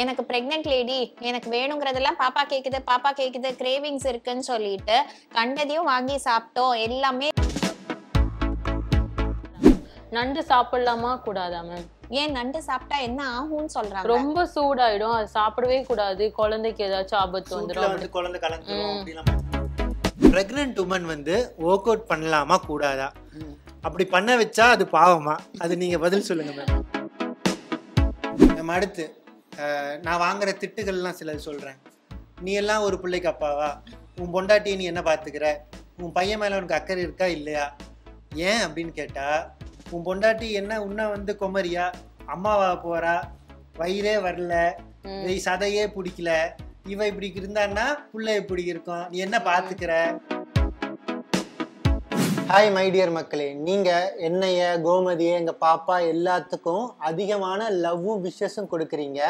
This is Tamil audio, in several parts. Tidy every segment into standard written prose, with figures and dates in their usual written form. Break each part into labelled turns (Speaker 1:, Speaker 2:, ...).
Speaker 1: எனக்கு பிரெக்னென்ட் லேடி, எனக்கு வேணுங்கிறதெல்லாம் பாப்பா கேக்குது கிரேவிங்ஸ் இருக்குன்னு சொல்லிட்டு கண்டதையும் வாங்கி சாப்பிட்டோம் எல்லாமே.
Speaker 2: நண்டு சாப்பிடலாமா கூடாதா மேம்?
Speaker 1: ஏன் நண்டு சாப்பிட்டா என்ன ஆகும்னு சொல்றாங்க?
Speaker 2: ரொம்ப சூடாயிடும், அது சாப்பிடவே கூடாது, குழந்தைக்கு ஏதாச்சும் ஆபத்து வந்துடும்,
Speaker 3: குழந்தை கலந்துரும் அப்படிலாம். பிரெக்னென்ட் உமன் வந்து ஒர்க் அவுட் பண்ணலாமா கூடாதா? அப்படி பண்ண வச்சா அது பாவமா? அது நீங்க பதில் சொல்லுங்க மேம். நம்ம அடுத்து நான் வாங்குற திட்டுகள்லாம் சிலது சொல்றேன். நீ எல்லாம் ஒரு பிள்ளைக்கு அப்பாவா? உன் பொண்டாட்டியை நீ என்ன பார்த்துக்கிற? உன் பையன் மேல உனக்கு அக்கறை இருக்கா இல்லையா? ஏன் அப்படின்னு கேட்டா, உன் பொண்டாட்டி என்ன உன்ன வந்து குமரியா, அம்மாவா போறா, வயிறே வரல, சதையே பிடிக்கல, இவ இப்படி இருந்தான்னா புள்ள எப்படி இருக்கும், நீ என்ன பாத்துக்கிற? ஹாய் மை டியர் மக்களே, நீங்க என்னைய கோமதியை எங்க பாப்பா எல்லாத்துக்கும் அதிகமான லவ்வும் விஷஸும் கொடுக்குறீங்க.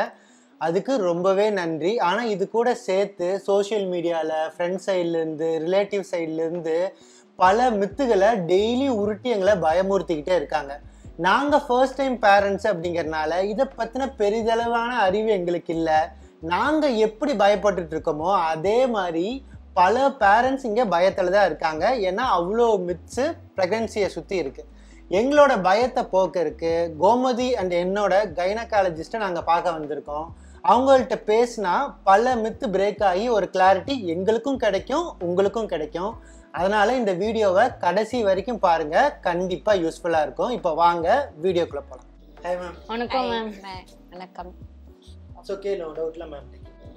Speaker 3: அதுக்கு ரொம்பவே நன்றி. ஆனால் இது கூட சேர்த்து சோஷியல் மீடியாவில் ஃப்ரெண்ட் சைட்லேருந்து ரிலேட்டிவ் சைட்லேருந்து பல மித்துகளை டெய்லி உருட்டி எங்களை பயமுறுத்திக்கிட்டே இருக்காங்க. நாங்கள் ஃபர்ஸ்ட் டைம் பேரண்ட்ஸ் அப்படிங்கிறனால இதை பற்றின பெரிதளவான அறிவு எங்களுக்கு இல்லை. நாங்கள் எப்படி பயப்பட்டுட்டு இருக்கோமோ அதே மாதிரி பல பேரண்ட்ஸ் இங்கே பயத்தில் தான் இருக்காங்க. ஏன்னா அவ்வளோ மித்ஸு ப்ரெக்னன்சியை சுற்றி இருக்குது. எங்களோட பயத்தை போக்குறதுக்கு கோமதி அண்ட் என்னோட கைனகாலஜிஸ்ட்டை நாங்கள் பார்க்க வந்திருக்கோம். அவங்கள்ட்ட பேசினா பல மித்து பிரேக் ஆகி ஒரு கிளாரிட்டி எங்களுக்கும் கிடைக்கும், உங்களுக்கும் கிடைக்கும். அதனால இந்த வீடியோவை கடைசி வரைக்கும் பாருங்க, கண்டிப்பா யூஸ்ஃபுல்லா இருக்கும். இப்போ வாங்க வீடியோக்குள்ள போலாம். Hi ma'am.
Speaker 2: வணக்கம் மேம்.
Speaker 1: வணக்கம்.
Speaker 3: ஓகே, நோ டவுட்ல மேம்.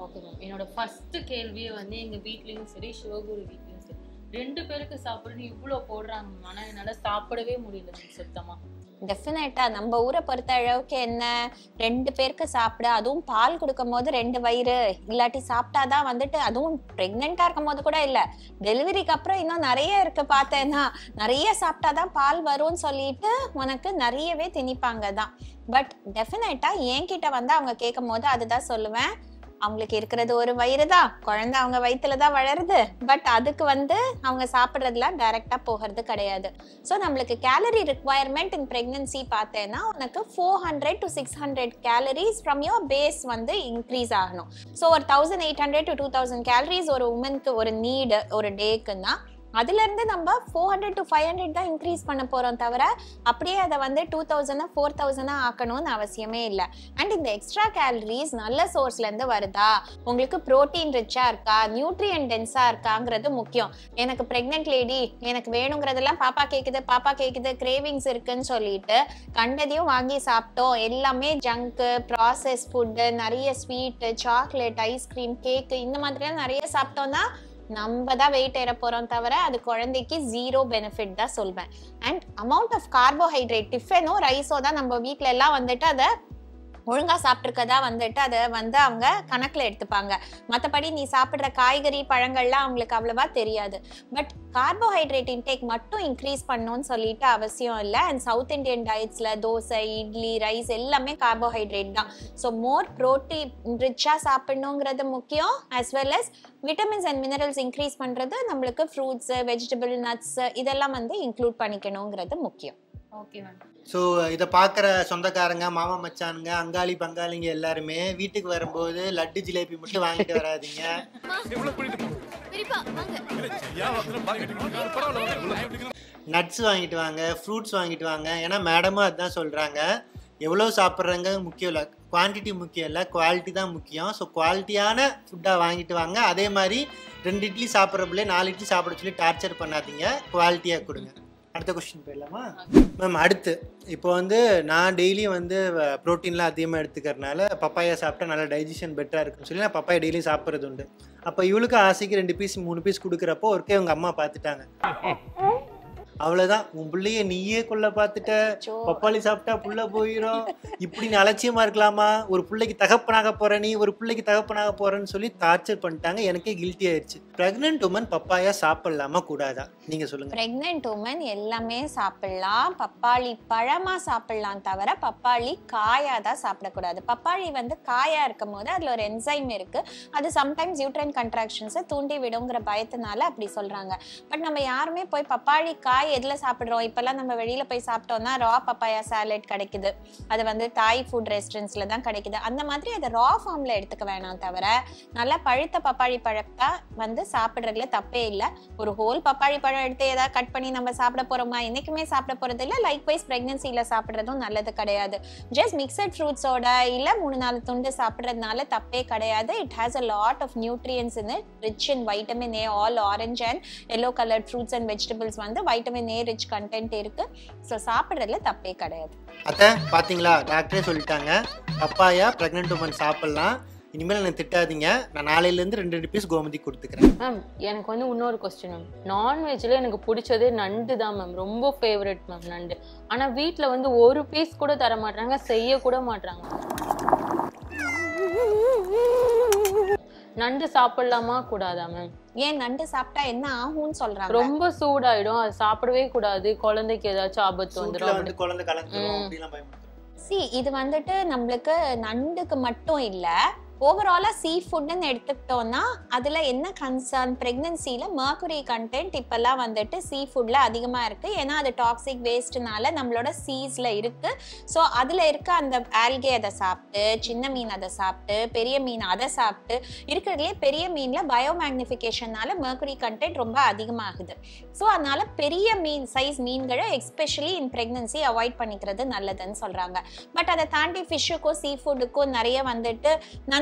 Speaker 2: Okay ma'am. என்னோட ஃபர்ஸ்ட் கேள்வியே வந்து எங்க வீட்லயும் சரி சிவகுரு வீட்லயும் சரி 2 பேருக்கு சாப்பிடணும் இவ்வளோ போடுறாங்க. ஆனா என்னால சாப்பிடவே முடியல சுத்தமா.
Speaker 1: டெஃபினட்டா நம்ம ஊரை பொறுத்த அளவுக்கு என்ன, 2 பேருக்கு சாப்பிட, அதுவும் பால் கொடுக்கும் போது 2 வயிறு இல்லாட்டி சாப்பிட்டாதான் வந்துட்டு, அதுவும் பிரெக்னெண்டா இருக்கும் போது கூட இல்ல, டெலிவரிக்கு அப்புறம் இன்னும் நிறைய இருக்கு. பார்த்தேன்னா நிறைய சாப்பிட்டாதான் பால் வரும்னு சொல்லிட்டு உனக்கு நிறையவே திணிப்பாங்க தான். பட் டெஃபினட்டா என்கிட்ட வந்து அவங்க கேட்கும் போது அதுதான் சொல்லுவேன், அவங்களுக்கு இருக்கிறது ஒரு வயிறு தான், குழந்தை அவங்க வயிற்றுலதான் வளருது. பட் அதுக்கு வந்து அவங்க சாப்பிட்றதுலாம் டைரக்டா போகிறது கிடையாது. ஸோ நம்மளுக்கு கேலரி ரிக்வயர்மெண்ட் இன் பிரெக்னன்சி பார்த்தேன்னா உனக்கு 400 to 600 calories from your base வந்து இன்க்ரீஸ் ஆகணும். ஸோ ஒரு 1800 to 2000 கேலரிஸ் ஒரு உமனுக்கு ஒரு நீடு ஒரு டேக்குன்னா, அதுல இருந்து நம்ம 400 to 500 தான் இன்க்ரீஸ் பண்ண போறோம் தவிர அப்படியே அதை வந்து 2000 4000 ஆக்கணும்னு அவசியமே இல்லை. அண்ட் இந்த எக்ஸ்ட்ரா கேலரிஸ் நல்ல சோர்ஸ்ல இருந்து வருதா, உங்களுக்கு புரோட்டீன் ரிச்சா இருக்கா, நியூட்ரியன் டென்ஸா இருக்காங்கிறது முக்கியம். எனக்கு பிரெக்னென்ட் லேடி, எனக்கு வேணுங்கிறதெல்லாம் பாப்பா கேக்குது கிரேவிங்ஸ் இருக்குன்னு சொல்லிட்டு கண்டதையும் வாங்கி சாப்பிட்டோம் எல்லாமே ஜங்கு, ப்ராசஸ் ஃபுட்டு, நிறைய ஸ்வீட்டு, சாக்லேட், ஐஸ்கிரீம், கேக்கு இந்த மாதிரிலாம் நிறைய சாப்பிட்டோம்னா நம்ம தான் வெயிட் ஏற போறோம் தவிர அது குழந்தைக்கு ஜீரோ பெனிஃபிட் தான் சொல்வேன். அண்ட் அமௌண்ட் ஆஃப் கார்போஹைட்ரேட், டிஃபனோ ரைஸோ தான் நம்ம வீட்டில எல்லாம் வந்துட்டு அதை ஒழுங்கா சாப்பிட்ருக்கதா வந்துட்டு அதை வந்து அவங்க கணக்குல எடுத்துப்பாங்க. மற்றபடி நீ சாப்பிட்ற காய்கறி பழங்கள்லாம் அவங்களுக்கு அவ்வளவா தெரியாது. பட் கார்போஹைட்ரேட் இன்டேக் மட்டும் இன்க்ரீஸ் பண்ணணும்னு சொல்லிட்டு அவசியம் இல்லை. அண்ட் சவுத் இண்டியன் டயட்ஸ்ல தோசை, இட்லி, ரைஸ் எல்லாமே கார்போஹைட்ரேட் தான். ஸோ மோர் ப்ரோட்டீன் ரிச்சா சாப்பிடணுங்கிறது முக்கியம். As well as vitamins and minerals increase பண்றது நம்மளுக்கு ஃப்ரூட்ஸ், வெஜிடபிள், நட்ஸ் இதெல்லாம் வந்து இன்க்ளூட் பண்ணிக்கணுங்கிறது முக்கியம்.
Speaker 2: Okay ma'am.
Speaker 3: ஸோ இதை பார்க்குற சொந்தக்காரங்க, மாமா மச்சானுங்க, அங்காளி பங்காளிங்க எல்லாருமே வீட்டுக்கு வரும்போது லட்டு ஜிலேபி மட்டும் வாங்கிட்டு வராதிங்க. நட்ஸ் வாங்கிட்டு வாங்க, ஃப்ரூட்ஸ் வாங்கிட்டு வாங்க. ஏன்னா மேடமும் அதுதான் சொல்கிறாங்க, எவ்வளோ சாப்பிட்றாங்க முக்கியம் இல்லை, குவான்டிட்டி முக்கியம் இல்லை, குவாலிட்டி தான் முக்கியம். ஸோ குவாலிட்டியான ஃபுட்டாக வாங்கிட்டு வாங்க. அதே மாதிரி 2 இட்லி சாப்பிட்றப்பலே 4 இட்லி சாப்பிட சொல்லி டார்ச்சர் பண்ணாதீங்க, குவாலிட்டியாக கொடுங்க. அடுத்த கொஸ்டின் போயிடலாமா மேம்? அடுத்து இப்போ வந்து நான் டெய்லியும் வந்து ப்ரோட்டீன்லாம் அதிகமாக எடுத்துக்கிறதுனால பப்பாயா சாப்பிட்டா நல்லா டைஜஷன் பெட்டராக இருக்குன்னு சொல்லி நான் பப்பாயா டெய்லியும் சாப்பிட்றது உண்டு. அப்போ இவளுக்கு ஆசைக்கு 2 பீஸ் 3 பீஸ் கொடுக்குறப்போ ஒருக்கே உங்கள் அம்மா பார்த்துட்டாங்க, அவ்வளவுதான் உன் பிள்ளைய நீயே கொள்ள பார்த்துட்ட, பப்பாளி சாப்பிட்டா புள்ள போயிடும், இப்படி நீ அலட்சியமா இருக்கலாமா, ஒரு பிள்ளைக்கு தகப்பனாக போற நீ, ஒரு பிள்ளைக்கு தகப்பனாக போறன்னு சொல்லி டார்ச்சர் பண்ணிட்டாங்க. எனக்கே கில்ட்டி ஆயிடுச்சு. பிரெக்னென்ட் உமன் பப்பாயா சாப்பிடலாமா கூடாதா நீங்க சொல்லுங்க.
Speaker 1: பிரெக்னென்ட் உமன் எல்லாமே சாப்பிடலாம், பப்பாளி பழமா சாப்பிடலாம் தவிர பப்பாளி காயா தான் சாப்பிடக்கூடாது. பப்பாளி வந்து காயா இருக்கும் போது அதுல ஒரு என்சைம் இருக்கு, அது சம்டைம்ஸ் யூட்ரைன் கண்ட்ராக்ஷன்ஸை தூண்டி விடுங்கிற பயத்தினால அப்படி சொல்றாங்க. பட் நம்ம யாருமே போய் பப்பாளி காய் காய் எதுல சாப்பிடுறோம்? இப்பெல்லாம் நம்ம வெளியில போய் சாப்பிட்டோம்னா ரா பப்பாயா சாலட் கிடைக்குது. அது வந்து தாய் ஃபுட் ரெஸ்டாரண்ட்ஸ்ல தான் கிடைக்குது. அந்த மாதிரி அதை ரா ஃபார்ம்ல எடுத்துக்க வேணாம். தவிர நல்லா பழுத்த பப்பாளி பழத்தை வந்து சாப்பிடுறதுல தப்பே இல்லை. ஒரு ஹோல் பப்பாளி பழம் எடுத்து ஏதாவது கட் பண்ணி நம்ம சாப்பிட போறோமா? என்னைக்குமே சாப்பிட போறது இல்லை. லைக் வைஸ் பிரெக்னன்சில சாப்பிடுறதும் நல்லது கிடையாது. ஜஸ்ட் மிக்சட் ஃப்ரூட்ஸோட இல்ல 3-4 துண்டு சாப்பிடுறதுனால தப்பே கிடையாது. It has a lot of nutrients in it, rich in vitamin A. all orange and yellow colored fruits and vegetables வந்து vitamin A rich content இருக்கு. ஸோ சாப்பிட்றதுல தப்பே கிடையாது.
Speaker 3: அத்தை பார்த்தீங்களா, டாக்டரே சொல்லிட்டாங்க பப்பாயா ப்ரெக்னென்ட் உமன் சாப்பிடலாம். இனிமேல் எனக்கு திட்டாதீங்க. நான் நாளையிலேருந்து 2 பீஸ் கோமதி கொடுத்துக்கிறேன்.
Speaker 2: மேம் எனக்கு வந்து இன்னொரு கொஸ்டின் மேம். நான்வெஜ்ல எனக்கு பிடிச்சதே நண்டு தான் மேம். ரொம்ப ஃபேவரட் மேம் நண்டு. ஆனால் வீட்டில் வந்து ஒரு பீஸ் கூட தர மாட்டாங்க, செய்ய கூட மாட்டாங்க. நண்டு சாப்பிடலாமா கூடாதா மேம்?
Speaker 1: ஏன் நண்டு சாப்பிட்டா என்ன ஆகும்னு சொல்றாங்க?
Speaker 2: ரொம்ப சூடாயிடும், அது சாப்பிடவே கூடாது. குழந்தைக்கு ஏதாச்சும் ஆபத்து வந்துடும்.
Speaker 3: குழந்தை கலந்துரும் அப்படிலாம் பயமுறுத்துறாங்க.
Speaker 1: இது வந்துட்டு நம்மளுக்கு நண்டுக்கு மட்டும் இல்ல, ஓவராலா சீ ஃபுட்னு எடுத்துக்கிட்டோம்னா அதுல என்ன கன்சர்ன், பிரெக்னன்சில மர்க்குரி கண்டென்ட் இப்பெல்லாம் வந்துட்டு சீ ஃபுட்ல அதிகமா இருக்கு. ஏன்னா அது டாக்ஸிக் வேஸ்ட்னால நம்மளோட சீஸ்ல இருக்கு. ஸோ அதுல இருக்க அந்த ஆல்கே அதை சாப்பிட்டு, சின்ன மீன் அதை சாப்பிட்டு, பெரிய மீன் அதை சாப்பிட்டு, இருக்கிறதுலே பெரிய மீன்ல பயோமேக்னிஃபிகேஷனால மர்க்குரி கண்டென்ட் ரொம்ப அதிகமாகுது. ஸோ அதனால பெரிய மீன் சைஸ் மீன்களை எஸ்பெஷலி இன் பிரெக்னன்சி அவாய்ட் பண்ணிக்கிறது நல்லதுன்னு சொல்றாங்க. பட் அதை தாண்டி ஃபிஷ்ஷுக்கும் சீ ஃபுட்டுக்கும் நிறைய வந்துட்டு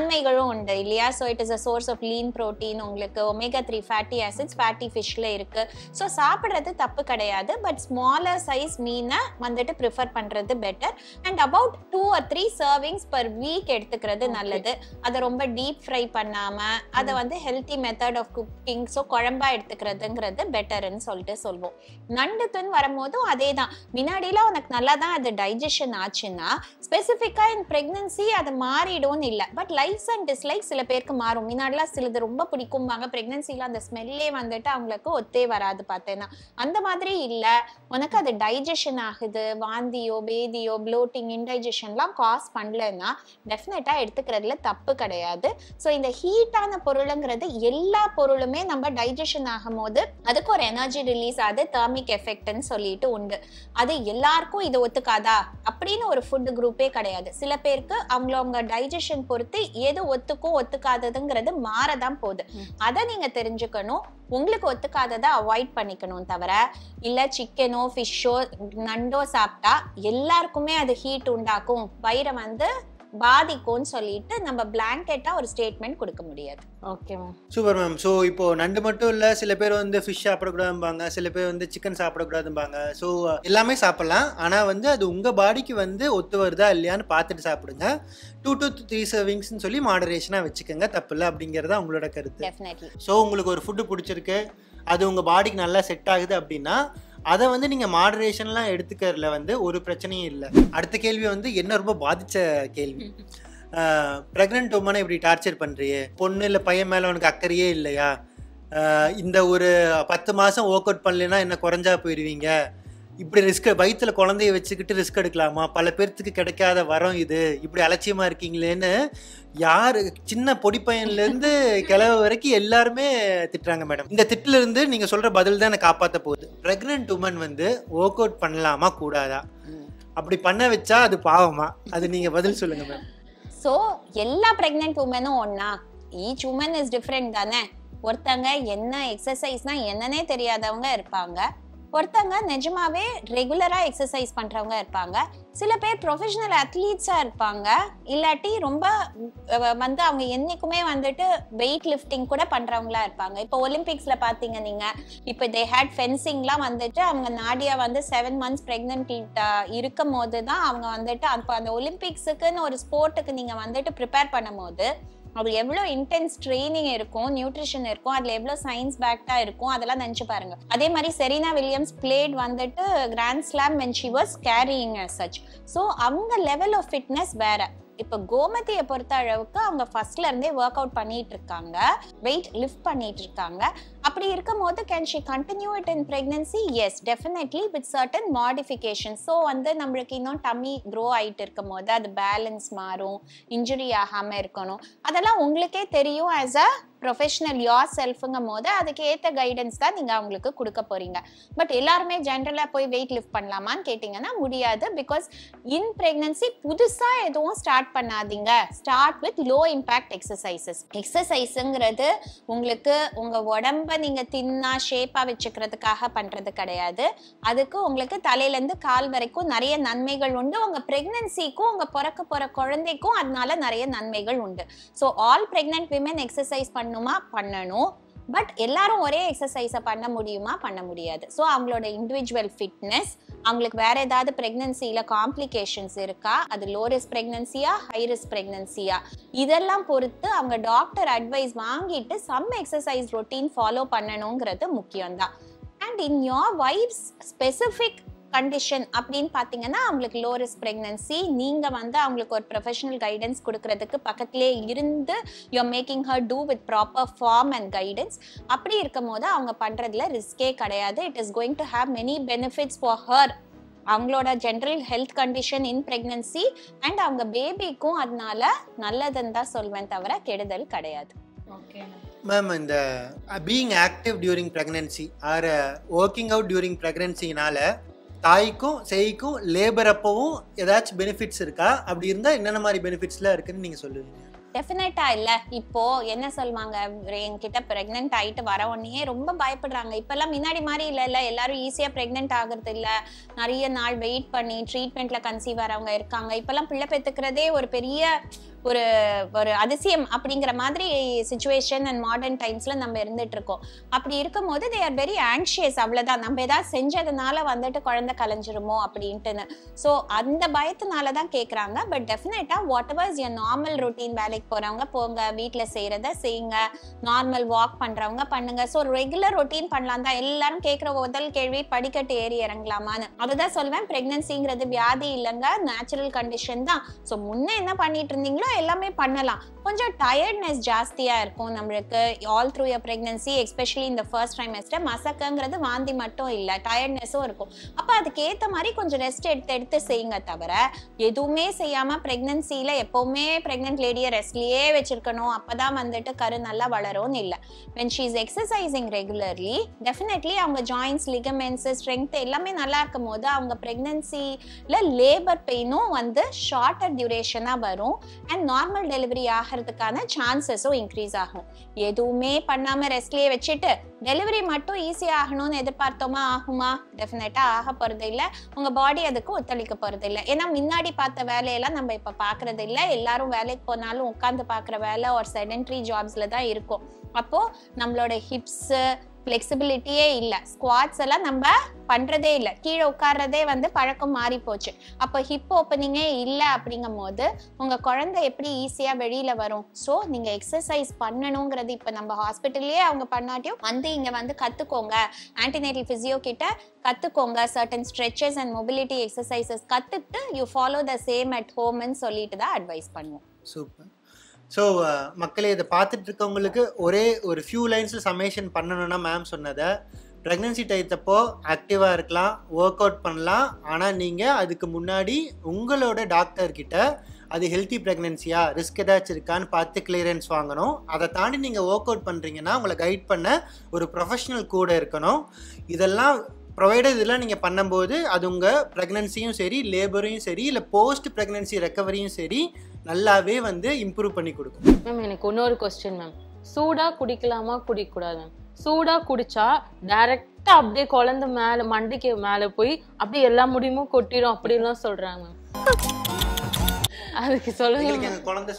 Speaker 1: நன்மைகளும் உண்டு இல்லையா? So it is a source of lean protein, உங்களுக்கு omega-3 ஃபேட்டி ஆசிட்ஸ் ஃபேட்டி ஃபிஷ்ல இருக்கு. ஸோ சாப்பிட்றது தப்பு கிடையாது. பட் ஸ்மாலர் சைஸ் மீனை வந்துட்டு ப்ரிஃபர் பண்றது better. And about 2 or 3 servings per week எடுத்துக்கிறது நல்லது. அதை ரொம்ப டீப் ஃப்ரை பண்ணாம அதை வந்து healthy method of cooking, so குழம்பா எடுத்துக்கிறதுங்கிறது பெட்டர்ன்னு சொல்லிட்டு சொல்வோம். நண்டு துன் வரும்போதும் அதே தான். முன்னாடிலாம் உனக்கு நல்லா தான் அது டைஜஷன் ஆச்சுன்னா ஸ்பெசிஃபிக்கா இன் பிரெக்னன்சி அது மாறிடும்னு இல்லை. பட் லைக்ஸ் அண்ட் டிஸ்லைக்ஸ் சில பேருக்கு மாறும். முன்னாடிலாம் சிலது ரொம்ப பிடிக்கும்பாங்க, பிரெக்னன்சில அந்த ஸ்மெல்லே வந்துட்டு அவங்களுக்கு ஒத்தே வராது பார்த்தேன்னா. அந்த மாதிரி இல்லை, உனக்கு அது டைஜஷன் ஆகுது, வாந்தியோ பேதியோ ப்ளோட்டிங் இன்டைஜஷன்லாம் காஸ் பண்ணலன்னா டெஃபினட்டா எடுத்துக்கிறதுல தப்பு கிடையாது. ஸோ இந்த ஹீட்டான பொருளுங்கிறது எல்லா பொருளுமே நம்ம டைஜஷன் ஆகும் போது அதுக்கு ஒரு எனர்ஜி ரிலீஸ் ஆகுது, தெர்மிக் எஃபெக்ட்னு சொல்லிட்டு உண்டு. அது எல்லாருக்கும் இது ஒத்துக்காதா அப்படின்னு ஒரு ஃபுட் குரூப்பே கிடையாது. சில பேருக்கு அவங்க டைஜஷன் பொறுத்து எது ஒத்துக்கும் ஒத்துக்காததுங்கிறது மாறதான் போகுது. அதை நீங்க தெரிஞ்சுக்கணும். உங்களுக்கு ஒத்துக்காததை அவாய்ட் பண்ணிக்கணும். தவிர இல்ல சிக்கனோ ஃபிஷ்ஷோ நண்டோ சாப்பிட்டா எல்லாருக்குமே அது ஹீட் உண்டாக்கும், வயிறை வந்து பாதிக்கும்னு சொல்லிட்டு நம்ம பிளாங்கெட்டா ஒரு ஸ்டேட்மெண்ட் கொடுக்க முடியாது.
Speaker 2: Okay ma'am,
Speaker 3: super ma'am. So இப்போ நண்டு மட்டும் இல்லை, சில பேர் வந்து ஃபிஷ் சாப்பிடக்கூடாதும்பாங்க, சில பேர் வந்து சிக்கன் சாப்பிடக்கூடாதும்பாங்க. ஸோ எல்லாமே சாப்பிடலாம். ஆனால் வந்து அது உங்கள் பாடிக்கு வந்து ஒத்து வருதா இல்லையான்னு பார்த்துட்டு சாப்பிடுங்க. 2 to 3 சர்விங்ஸ்ன்னு சொல்லி மாடரேஷனாக வச்சுக்கோங்க, தப்பு இல்லை அப்படிங்கிறத உங்களோட கருத்து. ஸோ உங்களுக்கு ஒரு ஃபுட்டு பிடிச்சிருக்கு, அது உங்கள் பாடிக்கு நல்லா செட் ஆகுது அப்படின்னா அதை வந்து நீங்கள் மாடரேஷன்லாம் எடுத்துக்கிறதுல வந்து ஒரு பிரச்சனையும் இல்லை. அடுத்த கேள்வி வந்து என்ன ரொம்ப பாதித்த கேள்வி. ப்ரெக்னென்ட் உமனை இப்படி டார்ச்சர் பண்ணுறியே, பொண்ணு இல்லை பையன் மேலே உனக்கு அக்கறையே இல்லையா? இந்த ஒரு 10 மாதம் ஒர்க் அவுட் பண்ணலைன்னா என்ன குறைஞ்சா போயிடுவீங்க, இப்படி ரிஸ்க் வயிற்றுல குழந்தைய வச்சுக்கிட்டு ரிஸ்க் எடுக்கலாமா, பல பேர்த்துக்கு கிடைக்காத வரம் இது, இப்படி அலட்சியமாக இருக்கீங்களேன்னு யார் சின்ன பொடி பையன்லேருந்து கிளவு வரைக்கும் எல்லாருமே திட்டுறாங்க மேடம். இந்த திட்டுல இருந்து நீங்கள் சொல்கிற பதில் தான் எனக்கு காப்பாற்ற போகுது. ப்ரெக்னென்ட் உமன் வந்து ஒர்க் அவுட் பண்ணலாமா கூடாதா, அப்படி பண்ண வச்சா அது பாவமா, அது நீங்கள் பதில் சொல்லுங்கள் மேம்.
Speaker 1: ஸோ எல்லா ப்ரெக்னென்ட் உமனும் ஒன்னா? ஈச் உமன் இஸ் டிஃப்ரெண்ட் தானே. ஒருத்தங்க என்ன எக்ஸசைஸ்னா என்னன்னே தெரியாதவங்க இருப்பாங்க, ஒருத்தங்க நிஜமாவே ரெகுலரா எக்ஸசைஸ் பண்றவங்க இருப்பாங்க, சில பேர் ப்ரொஃபஷனல் அத்லீட்ஸா இருப்பாங்க, இல்லாட்டி ரொம்ப வந்து அவங்க என்னைக்குமே வந்துட்டு வெயிட் லிஃப்டிங் கூட பண்றவங்களா இருப்பாங்க. இப்போ ஒலிம்பிக்ஸ்ல பாத்தீங்க நீங்க, இப்போ தே ஹேட் ஃபென்சிங்லாம் வந்துட்டு அவங்க நாடியா வந்து 7 months பிரெக்னன்ட் இருக்கும் போது தான் அவங்க வந்துட்டு அப்போ அந்த ஒலிம்பிக்ஸுக்குன்னு ஒரு ஸ்போர்ட்டுக்கு நீங்க வந்துட்டு ப்ரிப்பேர் பண்ணும் போது அது எவ்வளோ இன்டென்ஸ் ட்ரைனிங் இருக்கும், நியூட்ரிஷன் இருக்கும், அதுல எவ்வளோ சயின்ஸ் பேக்டா இருக்கும், அதெல்லாம் நினைச்சு பாருங்க. அதே மாதிரி செரீனா வில்லியம்ஸ் பிளேட் வந்துட்டு grand slam when she was carrying as such. So அவங்க லெவல் ஆஃப் ஃபிட்னஸ் வேற. இப்போ கோமதியை பொறுத்த அளவுக்கு அவங்க ஃபர்ஸ்ட்ல இருந்தே ஒர்க் அவுட் பண்ணிட்டு இருக்காங்க, வெயிட் லிஃப்ட் பண்ணிட்டு இருக்காங்க. அப்படி இருக்கும் போது can she continue it in pregnancy? Yes, definitely with certain modification. So வந்து நம்மளுக்கு இன்னும் டம்மி க்ரோ ஆகிட்டு இருக்கும் போது அது பேலன்ஸ் மாறும், இன்ஜுரி ஆகாம இருக்கணும், அதெல்லாம் உங்களுக்கே தெரியும் ஆஸ் அ ப்ரொஃபஷனல் யோர் செல்ஃபுங்கும் போது அதுக்கு ஏற்ற கைடன்ஸ் தான் நீங்க அவங்களுக்கு கொடுக்க போறீங்க. பட் எல்லாருமே ஜென்ரலா போய் வெயிட் லிஃப்ட் பண்ணலாமான்னு கேட்டீங்கன்னா முடியாது. பிகாஸ் இன் பிரெக்னன்சி புதுசா எதுவும் ஸ்டார்ட் பண்ணாதீங்க. Start with low impact exercises. எக்ஸசைஸுங்கிறது உங்களுக்கு உங்க உடம்ப நீங்க தின்னா ஷேப்பா வச்சுக்கிறதுக்காக பண்றது கிடையாது. அதுக்கு உங்களுக்கு தலையில இருந்து கால் வரைக்கும் நிறைய நன்மைகள் உண்டு. உங்க பிரெக்னன்சிக்கும் உங்க பிறக்க போற குழந்தைக்கும் அதனால நிறைய நன்மைகள் உண்டு. So all pregnant women exercise பண்ணணும். பட் எல்லாரும் ஒரே எக்ஸசைஸை பண்ண முடியுமா? பண்ண முடியாது. ஸோ அவங்களோட இண்டிவிஜுவல் ஃபிட்னஸ், அவங்களுக்கு வேற ஏதாவது பிரெக்னன்சியில காம்ப்ளிகேஷன்ஸ் இருக்கா, அது லோ ரிஸ்க் பிரெக்னன்சியா ஹை ரிஸ்க் பிரெக்னன்சியா, இதெல்லாம் பொறுத்து அவங்க டாக்டர் அட்வைஸ் வாங்கிட்டு சம் எக்ஸசைஸ் ரொட்டீன் ஃபாலோ பண்ணணுங்கிறது முக்கியம்தான். And in your wife's specific condition அப்படின்னு பார்த்தீங்கன்னா அவங்களுக்கு லோ ரிஸ்க் பிரெக்னன்சி, நீங்க வந்து அவங்களுக்கு ஒரு ப்ரொஃபஷனல் கைடன்ஸ் கொடுக்கறதுக்கு பக்கத்திலே இருந்து you're making her do with proper form and guidance. அப்படி இருக்கும் போது அவங்க பண்றதுல ரிஸ்கே கிடையாது. It is going to have many benefits for her, அவங்களோட general health condition in pregnancy and அவங்க பேபிக்கும் அதனால நல்லதுன்னு தான் சொல்வேன், தவிர கெடுதல் கிடையாது.
Speaker 2: ஓகே
Speaker 3: மேம், இந்த being active during pregnancy or working out during ப்ரெக்னன்சினால தாய்க்கும் சேய்க்கும் லேபர் அப்பவும் ஏதாச்சும் பெனிஃபிட்ஸ் இருக்கா? அப்படி இருந்தா என்னென்ன மாதிரி பெனிஃபிட்ஸ்லாம் இருக்குன்னு நீங்க சொல்லுவீங்க?
Speaker 1: டெஃபினட்டா இல்ல. இப்போ என்ன சொல்லுவாங்க, என்கிட்ட பிரெக்னென்ட் ஆயிட்டு வர உடனே ரொம்ப பயப்படுறாங்க. இப்பெல்லாம் முன்னாடி மாதிரி இல்ல, எல்லாரும் ஈஸியா பிரெக்னென்ட் ஆகுறது இல்ல, நிறைய நாள் வெயிட் பண்ணி ட்ரீட்மெண்ட்ல கன்சீவ் ஆறவங்க இருக்காங்க. இப்பெல்லாம் பிள்ளை பெத்துக்கிறதே ஒரு பெரிய ஒரு ஒரு அதிசயம் அப்படிங்கிற மாதிரி சிச்சுவேஷன் அண்ட் மாடர்ன் டைம்ஸ்ல நம்ம இருந்துட்டு இருக்கோம். அப்படி இருக்கும் போது தே ஆர் வெரி ஆன்ஷியஸ். அவ்வளவுதான், நம்ம ஏதாவது செஞ்சதுனால வந்துட்டு குழந்தை கலைஞ்சிருமோ அப்படின்ட்டுன்னு. ஸோ அந்த பயத்தினால தான் கேட்குறாங்க. பட் டெஃபினட்டா what ever is your normal routine, வேலைக்கு போறவங்க போங்க, வீட்டில் செய்யறத செய்யுங்க, நார்மல் வாக் பண்றவங்க பண்ணுங்க. ஸோ ரெகுலர் ரொட்டீன் பண்ணலாம் தான். எல்லாரும் கேட்குற முதல் கேள்வி படிக்கட்டு ஏறி இறங்கலாமான்னு. அதுதான் சொல்வேன், பிரெக்னன்சிங்கிறது வியாதி இல்லைங்க, நேச்சுரல் கண்டிஷன் தான். ஸோ முன்ன என்ன பண்ணிட்டு இருந்தீங்களோ எல்லாமே பண்ணலாம். கொஞ்சம் டயர்ட்னஸ் ஜாஸ்தியா இருக்கும் நம்மளுக்கு all through your pregnancy, especially இந்த ஃபர்ஸ்ட் ட்ரைமெஸ்டர். மசக்கங்கிறது வாந்தி மட்டும் இல்லை, டயர்ட்னஸும் இருக்கும். அப்போ அதுக்கு ஏற்ற மாதிரி கொஞ்சம் ரெஸ்ட் எடுத்து செய்யுங்க. தவிர எதுவுமே செய்யாம பிரெக்னன்சியில எப்பவுமே பிரெக்னன்ட் லேடியை ரெஸ்ட்லயே வச்சிருக்கணும், அப்பதான் வந்துட்டு கரு நல்லா வளரும்னு இல்லை. when she is exercising regularly, definitely அவங்க ஜாயின்ஸ், லிகமெண்ட்ஸ், ஸ்ட்ரென்த் எல்லாமே நல்லா இருக்கும் போது அவங்க பிரெக்னன்சில லேபர் பெயினும் வந்து ஷார்ட்டர் டியூரேஷனா வரும் அண்ட் நார்மல் டெலிவரி ஆகிறதுக்கான சான்சஸும் இன்க்ரீஸ் ஆகும். எதுவுமே பண்ணாம ரெஸ்ட்லயே வச்சுட்டு டெலிவரி மட்டும் ஈஸியா ஆகணும்னு எதிர்பார்த்தோமா? ஆகுமா? டெஃபினட்டா ஆக போறது இல்லை. உங்க பாடி அதுக்கு ஒத்துழைக்க போறது இல்லை. ஏன்னா முன்னாடி பார்த்த வேலையெல்லாம் நம்ம இப்ப பாக்குறது இல்லை. எல்லாரும் வேலைக்கு போனாலும் உட்காந்து பாக்குற வேலை ஒரு செடென்ட்ரி ஜாப்ஸ்ல தான் இருக்கும். அப்போ நம்மளோட ஹிப்ஸ் ஃப்ளெக்சிபிலிட்டியே இல்லை. ஸ்குவாட்ஸ் எல்லாம் நம்ம பண்றதே இல்லை, கீழே உட்கார்றதே வந்து பழக்கம் மாறி போச்சு. அப்போ ஹிப் ஓப்பனிங்கே இல்லை. அப்படிங்கும் போது உங்க குழந்தை எப்படி ஈஸியா வெளியில வரும்? ஸோ நீங்க எக்ஸசைஸ் பண்ணணுங்கிறது இப்போ நம்ம ஹாஸ்பிட்டல்லே அவங்க பண்ணாட்டியும் வந்து இங்க வந்து கத்துக்கோங்க, ஆன்டிநேட்டல் பிசியோ கிட்ட கத்துக்கோங்க, certain stretches and mobility exercises கத்துட்டு you follow the same at ஹோம்னு சொல்லிட்டு தான் அட்வைஸ் பண்ணுவோம்.
Speaker 3: சூப்பர். ஸோ மக்களே, இதை பார்த்துட்டு இருக்கவங்களுக்கு ஒரே ஒரு ஃபியூ லைன்ஸில் சமேஷன் பண்ணணும்னா மேம் சொன்னதை, ப்ரெக்னன்சி டயத்தப்போ ஆக்டிவாக இருக்கலாம், ஒர்க் அவுட் பண்ணலாம். ஆனால் நீங்கள் அதுக்கு முன்னாடி உங்களோட டாக்டர்கிட்ட அது ஹெல்த்தி ப்ரெக்னன்சியா, ரிஸ்க் ஏதாச்சும் இருக்கான்னு பார்த்து கிளியரன்ஸ் வாங்கணும். அதை தாண்டி நீங்கள் ஒர்க் அவுட் பண்ணுறீங்கன்னா உங்களை கைட் பண்ண ஒரு ப்ரொஃபஷனல் கூட இருக்கணும். இதெல்லாம் ப்ரொவைடர் இதெல்லாம் நீங்கள் பண்ணும்போது அது உங்கள் ப்ரெக்னன்சியும் சரி, லேபரையும் சரி, இல்லை போஸ்ட் ப்ரெக்னன்சி ரெக்கவரியும் சரி நல்லாவே வந்து இம்ப்ரூவ் பண்ணி கொடுக்கும்.
Speaker 2: மேம் எனக்கு இன்னொரு கொஸ்டின் மேம், சூடா குடிக்கலாமா குடிக்கக்கூடாது மேம்? சூடா குடிச்சா டைரக்டா அப்படியே குழந்தை மேல மண்டைக்கு மேல போய் அப்படியே எல்லா முடியுமும் கொட்டிடும் அப்படின்லாம் சொல்றாங்க மேம். அதுக்கு சொல்லுங்க.
Speaker 3: குழந்தை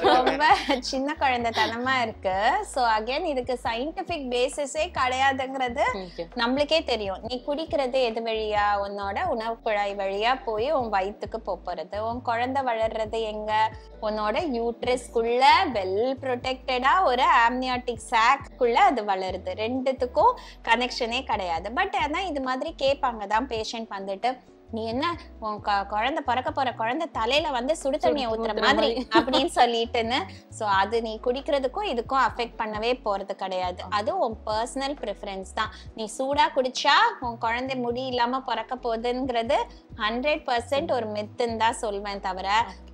Speaker 1: ரொம்ப சின்ன குழந்தைத்தனமா இருக்கு. சோ அகைன் இதுக்கு சயின்டிபிக் பேசிஸே கிடையாதுங்கிறது நம்மளுக்கே தெரியும். நீ குடிக்கிறது எது வழியா? உன்னோட உணவு குழாய் வழியா போய் உன் வயிற்றுக்கு போறது. உன் குழந்தை வளர்றது எங்க? உன்னோட யூட்ரஸ்குள்ள வெல் ப்ரொடெக்டடா ஒரு ஆம்னியாட்டிக் சாக்குள்ள அது வளருது. ரெண்டுத்துக்கும் கனெக்ஷனே கிடையாது. பட் ஆனா இது மாதிரி கேட்பாங்க தான் பேஷண்ட் வந்துட்டு, நீ என்ன உன் குழந்தை பிறக்க போற குழந்தை தலையில வந்து சுடு தண்ணியை ஊத்துற மாதிரி அப்படின்னு சொல்லிட்டுன்னு. சோ அது நீ குடிக்கிறதுக்கும் இதுக்கும் அஃபெக்ட் பண்ணவே போறது கிடையாது. அது உன் பர்சனல் ப்ரிஃபரன்ஸ் தான். நீ சூடா குடிச்சா உன் குழந்தை முடி இல்லாம பிறக்க போகுதுங்கிறது 100% ஒரு மித்துன்னு தான் சொல்வேன். தவிர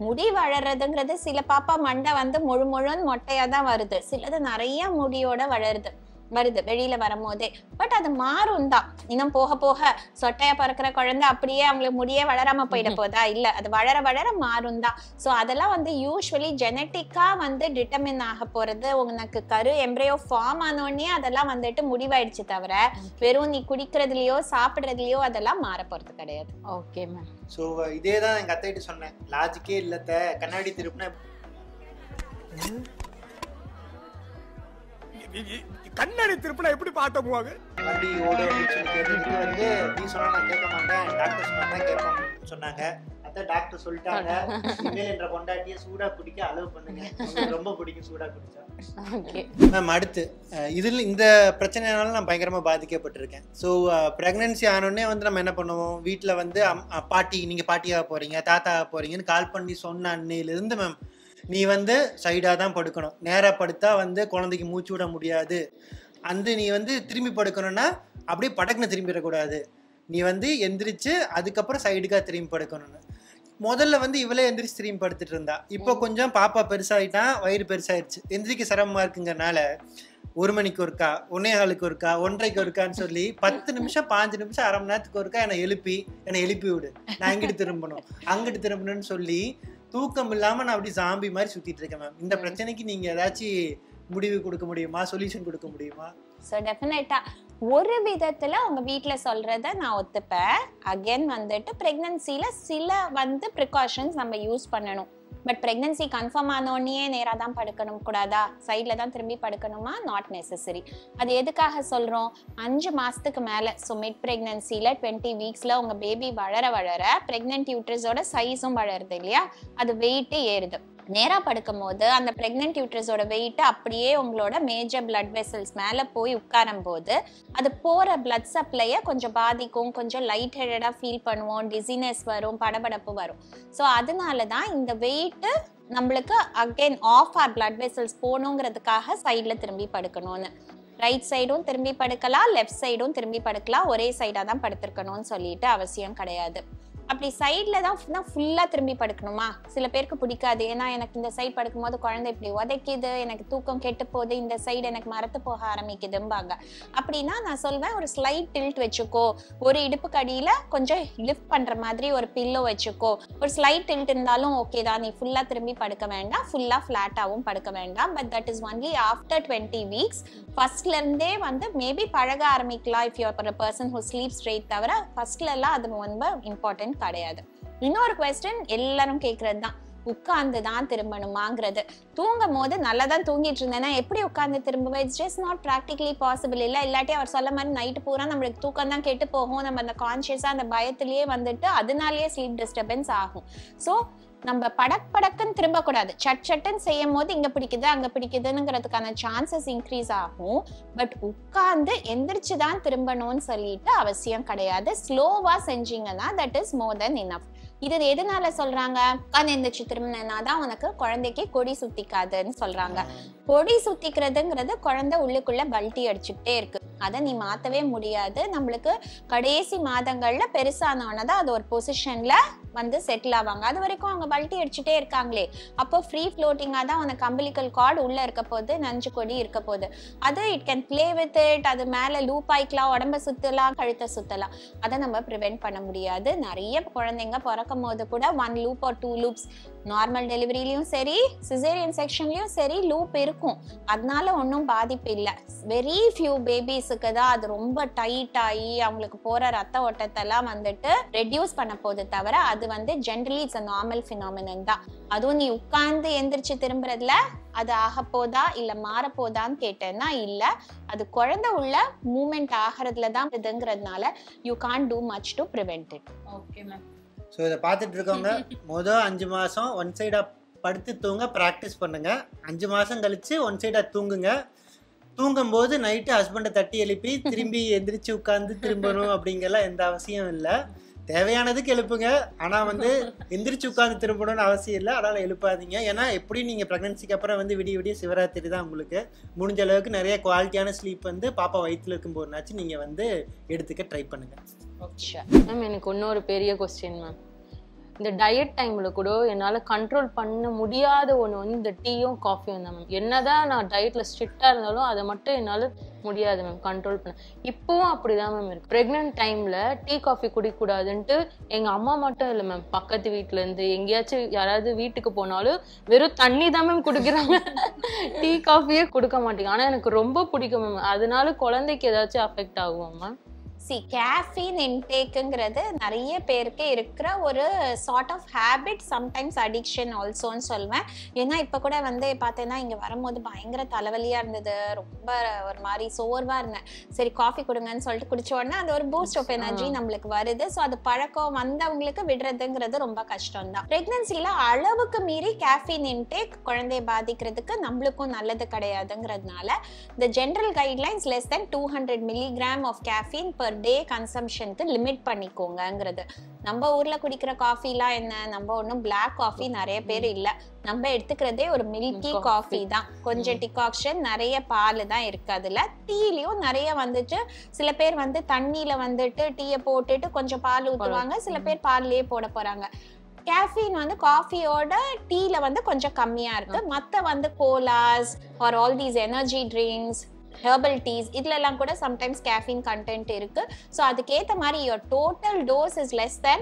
Speaker 1: முடி வளர்றதுங்கிறது சில பாப்பா மண்டை வந்து முழுன்னு மொட்டையா தான் வருது, சிலது நிறைய முடியோட வருது வெளியில வரும்போதே. பட் அது மாறும் தான். இன்னும் போக போக சொட்டையா பிறக்கிற குழந்தை அப்படியே அவங்களுக்கு முடியே வளராம போயிட போதா? இல்ல, அது வளர வளர மாறும் தான். சோ அதெல்லாம் வந்து யூஸ்வலி ஜெனட்டிக்கா வந்து டிட்டர்மின் ஆக போறது. உனக்கு எம்ப்ரையோ ஃபார்ம் ஆனோடனே அதெல்லாம் வந்துட்டு முடிவாயிடுச்சு. தவிர வெறும் நீ குடிக்கிறதுலயோ சாப்பிடுறதுலயோ அதெல்லாம் மாற போறது கிடையாது.
Speaker 2: Okay ma'am.
Speaker 4: ஸோ இதே தான் எங்கள் அத்தைகிட்ட சொன்னேன். லாஜிக்கே இல்லத்த, கண்ணாடி திருப்பினா
Speaker 5: கண்ணாடி திருப்பினா எப்படி பார்த்தோமுவாங்க
Speaker 4: வண்டி ஓடும் அப்படின்னு சொல்லி கேட்டதுக்கு வந்து நீ சொன்னா நான் கேட்க மாட்டேன், டாக்டர் சொன்னா தான் கேட்போம் சொன்னாங்க. அதான் டாக்டர் சொல்லிட்டாங்க, இனிமேல் என்ற கொண்டாட்டியை சூடா குடிக்க அலோவ் பண்ணுங்க, உங்களுக்கு ரொம்ப பிடிக்கும் சூடா குடிச்சா. மேம் அடுத்து இதில் இந்த பிரச்சனைனால நான் பயங்கரமாக பாதிக்கப்பட்டிருக்கேன். ஸோ ப்ரெக்னன்சி ஆனோடனே வந்து நம்ம என்ன பண்ணுவோம், வீட்டில் வந்து பாட்டி, நீங்கள் பாட்டியாக போகிறீங்க, தாத்தாக போகிறீங்கன்னு கால் பண்ணி சொன்ன அன்னையிலிருந்து மேம் நீ வந்து சைடாக தான் படுக்கணும். நேராக படுத்தா வந்து குழந்தைக்கு மூச்சு விட முடியாது. நீ வந்து திரும்பி படுக்கணும்னா அப்படியே படக்குன்னு திரும்பிடக்கூடாது. நீ வந்து எந்திரிச்சு அதுக்கப்புறம் சைடுக்காக திரும்பி படுக்கணும்னு. முதல்ல வந்து இவளே எந்திரிச்சு திரும்பி படுத்துட்டு இருந்தா. இப்போ கொஞ்சம் பாப்பா பெருசாகிட்டான், வயிறு பெருசாயிடுச்சு, எந்திரிக்க சிரமமாக இருக்குங்கிறனால 1 மணிக்கு ஒருக்கா, 1:15 ஒருக்கா, 1:30 ஒருக்கான்னு சொல்லி 10 நிமிஷம் 5 நிமிஷம் அரை மணி நேரத்துக்கு ஒருக்கா என்னை எழுப்பி விடு, நான் இங்கிட்டு திரும்பணும் அங்கிட்டு திரும்பணும்னு சொல்லி தூக்கம் இல்லாம நான் அப்படி ஜாம்பி மாதிரி சுத்திட்டு இருக்கேன் மேம். இந்த பிரச்சனைக்கு நீங்க ஏதாச்சும் முடிவு கொடுக்க முடியுமா, சொல்யூஷன் கொடுக்க முடியுமா?
Speaker 1: ஸோ டெஃபினட்டா ஒரு விதத்துல உங்க வீட்டுல சொல்றத நான் ஒத்துப்பேன். அகெயின் வந்துட்டு பிரெக்னன்சில சில வந்து ப்ரிகாஷன்ஸ் நம்ம யூஸ் பண்ணணும். பட் பிரெக்னன்சி கன்ஃபார்ம் ஆனோடனே நேராக தான் படுக்கணும் கூடாதா, சைடில் தான் திரும்பி படுக்கணுமா? Not necessary. அது எதுக்காக சொல்கிறோம், 5 மாதத்துக்கு மேலே, ஸோ மிட் ப்ரெக்னன்சியில் 20 வீக்ஸில் உங்கள் பேபி வளர வளர ப்ரெக்னென்ட் யூட்ரஸோட சைஸும் வளருது இல்லையா, அது வெயிட்டு ஏறுது. நேராக படுக்கும் போது அந்த ப்ரெக்னென்ட் யூட்ரஸோட வெயிட் அப்படியே உங்களோட மேஜர் பிளட் வெசல்ஸ் மேலே போய் உட்காரும் போது அது போகிற பிளட் சப்ளையை கொஞ்சம் பாதிக்கும், கொஞ்சம் லைட் ஹெடடாக ஃபீல் பண்ணுவோம், டிசினஸ் வரும், படபடப்பு வரும். ஸோ அதனால தான் இந்த வெயிட்டு நம்மளுக்கு again of our blood vessels போகணுங்கிறதுக்காக சைடில் திரும்பி படுக்கணும்னு. ரைட் சைடும் திரும்பி படுக்கலாம், லெஃப்ட் சைடும் திரும்பி படுக்கலாம், ஒரே சைடாக தான் படுத்திருக்கணும்னு சொல்லிட்டு அவசியம் கிடையாது. அப்படி சைடில் தான் ஃபுல்லாக திரும்பி படுக்கணுமா? சில பேருக்கு பிடிக்காது. ஏன்னா எனக்கு இந்த சைடு படுக்கும்போது குழந்தை இப்படி உதைக்குது, எனக்கு தூக்கம் கெட்டு போகுது, இந்த சைடு எனக்கு மரத்து போக ஆரம்பிக்குதும்பாங்க. அப்படின்னா நான் சொல்வேன், ஒரு ஸ்லைட் டில்ட் வச்சுக்கோ, ஒரு இடுப்பு கடியில் கொஞ்சம் லிஃப்ட் பண்ணுற மாதிரி ஒரு பில்லோ வச்சுக்கோ. ஒரு ஸ்லைட் டில்ட் இருந்தாலும் ஓகே தான், நீ ஃபுல்லாக திரும்பி படுக்க வேண்டாம், ஃபுல்லாக ஃப்ளாட்டாகவும் படுக்க வேண்டாம். But that is only after 20 weeks. ஃபர்ஸ்ட்லேருந்தே வந்து மேபி பழக ஆரம்பிக்கலாம் if you are a person who sleeps straight. தவிர ஃபர்ஸ்ட்லலாம் அது ரொம்ப இம்பார்ட்டன்ட் கிடையாது. இன்னொரு குவெஸ்டின் எல்லாரும் கேட்கறது தான், உட்கார்ந்து தான் திரும்பணுமாங்கிறது. தூங்கும் போது நல்லா தான் தூங்கிட்டு இருந்தேன்னா எப்படி உட்கார்ந்து திரும்புவேன்? It's just not practically possible. இல்லை இல்லாட்டி அவர் சொல்ல மாதிரி நைட்டு பூரா நம்மளுக்கு தூக்கம் தான் கெட்டு போகும், நம்ம அந்த கான்ஷியஸாக அந்த பயத்திலேயே வந்துட்டு அதனாலேயே ஸ்லீப் டிஸ்டர்பன்ஸ் ஆகும். ஸோ நம்ம படக்குன்னு திரும்பக்கூடாது. சட்டுன்னு செய்யும் போது இங்க பிடிக்குது அங்க பிடிக்குதுங்கிறதுக்கான சான்சஸ் இன்க்ரீஸ் ஆகும். பட் உட்கார்ந்து எந்திரிச்சு தான் திரும்பணும்னு சொல்லிட்டு அவசியம் கிடையாது. ஸ்லோவா செஞ்சீங்கன்னா that is more then enough. இது எதனால சொல்றாங்க, உட்கார்ந்து எந்திரிச்சு திரும்பினா தான் உனக்கு குழந்தைக்கு கொடி சுத்திக்காதுன்னு சொல்றாங்க. கொடி சுத்திக்கிறதுங்கிறது குழந்தை உள்ளுக்குள்ள பல்ட்டி அடிச்சுக்கிட்டே இருக்கு, அதை நீ மாத்தவே முடியாது. நம்மளுக்கு கடைசி மாதங்கள்ல பெருசானவனதான் அது ஒரு பொசிஷன்ல வந்து செட்டில் ஆவாங்க. அது வரைக்கும் அவங்க பல்ட்டி அடிச்சுட்டே இருக்காங்களே, அப்போ ஃப்ரீ ஃப்ளோட்டிங்கா தான் உனக்கு அம்பிளிக்கல் கார்டு உள்ள இருக்க போது, நஞ்சு கொடி இருக்க போது. அது it can play with it, அது மேல லூப் ஆயிக்கலாம், உடம்ப சுத்தலாம், கழுத்தை சுத்தலாம். அதை நம்ம ப்ரிவென்ட் பண்ண முடியாது. நிறைய குழந்தைங்க பிறக்கும் போது கூட 1 loop or 2 loops, நார்மல் டெலிவரிலையும் சரி சிசேரியன் செக்ஷன்லயும் சரி லூப் இருக்கும். அதனால ஒன்றும் பாதிப்பு இல்லை. வெரி ஃபியூ பேபிஸுக்கு தான் அது ரொம்ப டைட் ஆகி அவங்களுக்கு போற ரத்த ஓட்டத்தெல்லாம் வந்துட்டு ரெடியூஸ் பண்ண போது. தவிர அது வந்து generally it's a normal phenomenon தான். அதுவும் நீ உட்கார்ந்து எந்திரிச்சு திரும்புறதுல அது ஆக போதா இல்ல மாறப்போதான்னு கேட்டேன்னா இல்ல, அது குழந்தை உள்ள மூமெண்ட் ஆகிறதுல தான் இதுங்கிறதுனால you can't do much to prevent it.
Speaker 2: Okay ma'am.
Speaker 3: So இதை பார்த்துட்டு இருக்கவங்க மொதல் 5 மாதம் ஒன் சைடாக படுத்து தூங்க ப்ராக்டிஸ் பண்ணுங்க. 5 மாதம் கழிச்சு ஒன் சைடாக தூங்குங்க. தூங்கும்போது நைட்டு ஹஸ்பண்டை தட்டி எழுப்பி திரும்பி எந்திரிச்சு உட்காந்து திரும்பணும் அப்படிங்கலாம் எந்த அவசியம் இல்லை.
Speaker 4: தேவையானதுக்கு எழுப்புங்க. ஆனா வந்து எந்திரிச்சு உட்காந்து திரும்பணும்னு அவசியம் இல்லை, அதனால எழுப்பாதீங்க. ஏன்னா எப்படியும் நீங்க பிரெக்னன்சிக்கு அப்புறம் வந்து விடிய விடிய சிவராத்திரி தான் உங்களுக்கு. முடிஞ்ச அளவுக்கு நிறைய குவாலிட்டியான ஸ்லீப் வந்து பாப்பா வயிற்றுல இருக்கும்போதுனாச்சும் நீங்க வந்து எடுத்துக்க ட்ரை பண்ணுங்க.
Speaker 2: மேம் எனக்கு இன்னொரு பெரிய கொஸ்டின் மேம், இந்த டயட் டைம்ல கூட என்னால் கண்ட்ரோல் பண்ண முடியாத ஒன்று வந்து இந்த டீயும் காஃபியும் தான் மேம். என்னதான் நான் டயட்ல ஸ்ட்ரிக்டாக இருந்தாலும் அதை மட்டும் என்னால் முடியாது மேம் கண்ட்ரோல் பண்ண. இப்போவும் அப்படிதான் மேம் இருக்கு. ப்ரெக்னென்ட் டைம்ல டீ காஃபி குடிக்கக்கூடாதுன்ட்டு எங்க அம்மா மட்டும் இல்லை மேம், பக்கத்து வீட்டுல இருந்து எங்கேயாச்சும் யாராவது வீட்டுக்கு போனாலும் வெறும் தண்ணி தான் மேம் குடிக்கிறாங்க, டீ காஃபியே கொடுக்க மாட்டேங்க. ஆனா எனக்கு ரொம்ப பிடிக்கும் மேம். அதனால குழந்தைக்கு ஏதாச்சும் அஃபெக்ட் ஆகுமா?
Speaker 1: கேஃபீன் இன்டேக்குங்கிறது நிறைய பேருக்கு இருக்கிற ஒரு sort of habit, sometimes addiction ஆல்சோன்னு சொல்வேன். ஏன்னா இப்போ கூட வந்து பார்த்தேன்னா இங்கே வரும்போது பயங்கர தலைவலியாக இருந்தது, ரொம்ப ஒரு மாதிரி சோர்வாக இருந்தேன். சரி காஃபி கொடுங்கன்னு சொல்லிட்டு குடிச்ச உடனே அது ஒரு பூஸ்ட் ஆஃப் எனர்ஜி நம்மளுக்கு வருது. ஸோ அது பழக்கம் வந்தவங்களுக்கு விடுறதுங்கிறது ரொம்ப கஷ்டம் தான். ப்ரெக்னன்சியில் அளவுக்கு மீறி கேஃபீன் இன்டேக் குழந்தைய பாதிக்கிறதுக்கு நம்மளுக்கும் நல்லது கிடையாதுங்கிறதுனால இந்த general guidelines less then 200 milligram of caffeine per day கன்சம்ஷனுக்கு லிமிட் பண்ணிக்கோங்கிறது. நம்ம ஊர்ல குடிக்கிற காஃபிலாம் என்ன, நம்ம ஒன்றும் பிளாக் காஃபி நிறைய பேர் இல்லை, நம்ம எடுத்துக்கிறதே ஒரு மில்கி காஃபி தான். கொஞ்சம் டிகாக்ஷன், நிறைய பால் தான் இருக்கு. அதுல டீலையும் நிறைய வந்துட்டு சில பேர் வந்து தண்ணியில வந்துட்டு டீயை போட்டுட்டு கொஞ்சம் பால் ஊற்றுவாங்க, சில பேர் பால்லையே போட போறாங்க. கேஃபீன் வந்து காஃபியோட டீல வந்து கொஞ்சம் கம்மியா இருக்கு. மற்ற வந்து colas or all these energy drinks, herbal teas, இதுலலாம் கூட சம்டைம்ஸ் கேஃபீன் கண்டென்ட் இருக்கு. ஸோ அதுக்கேற்ற மாதிரி your total dose is less than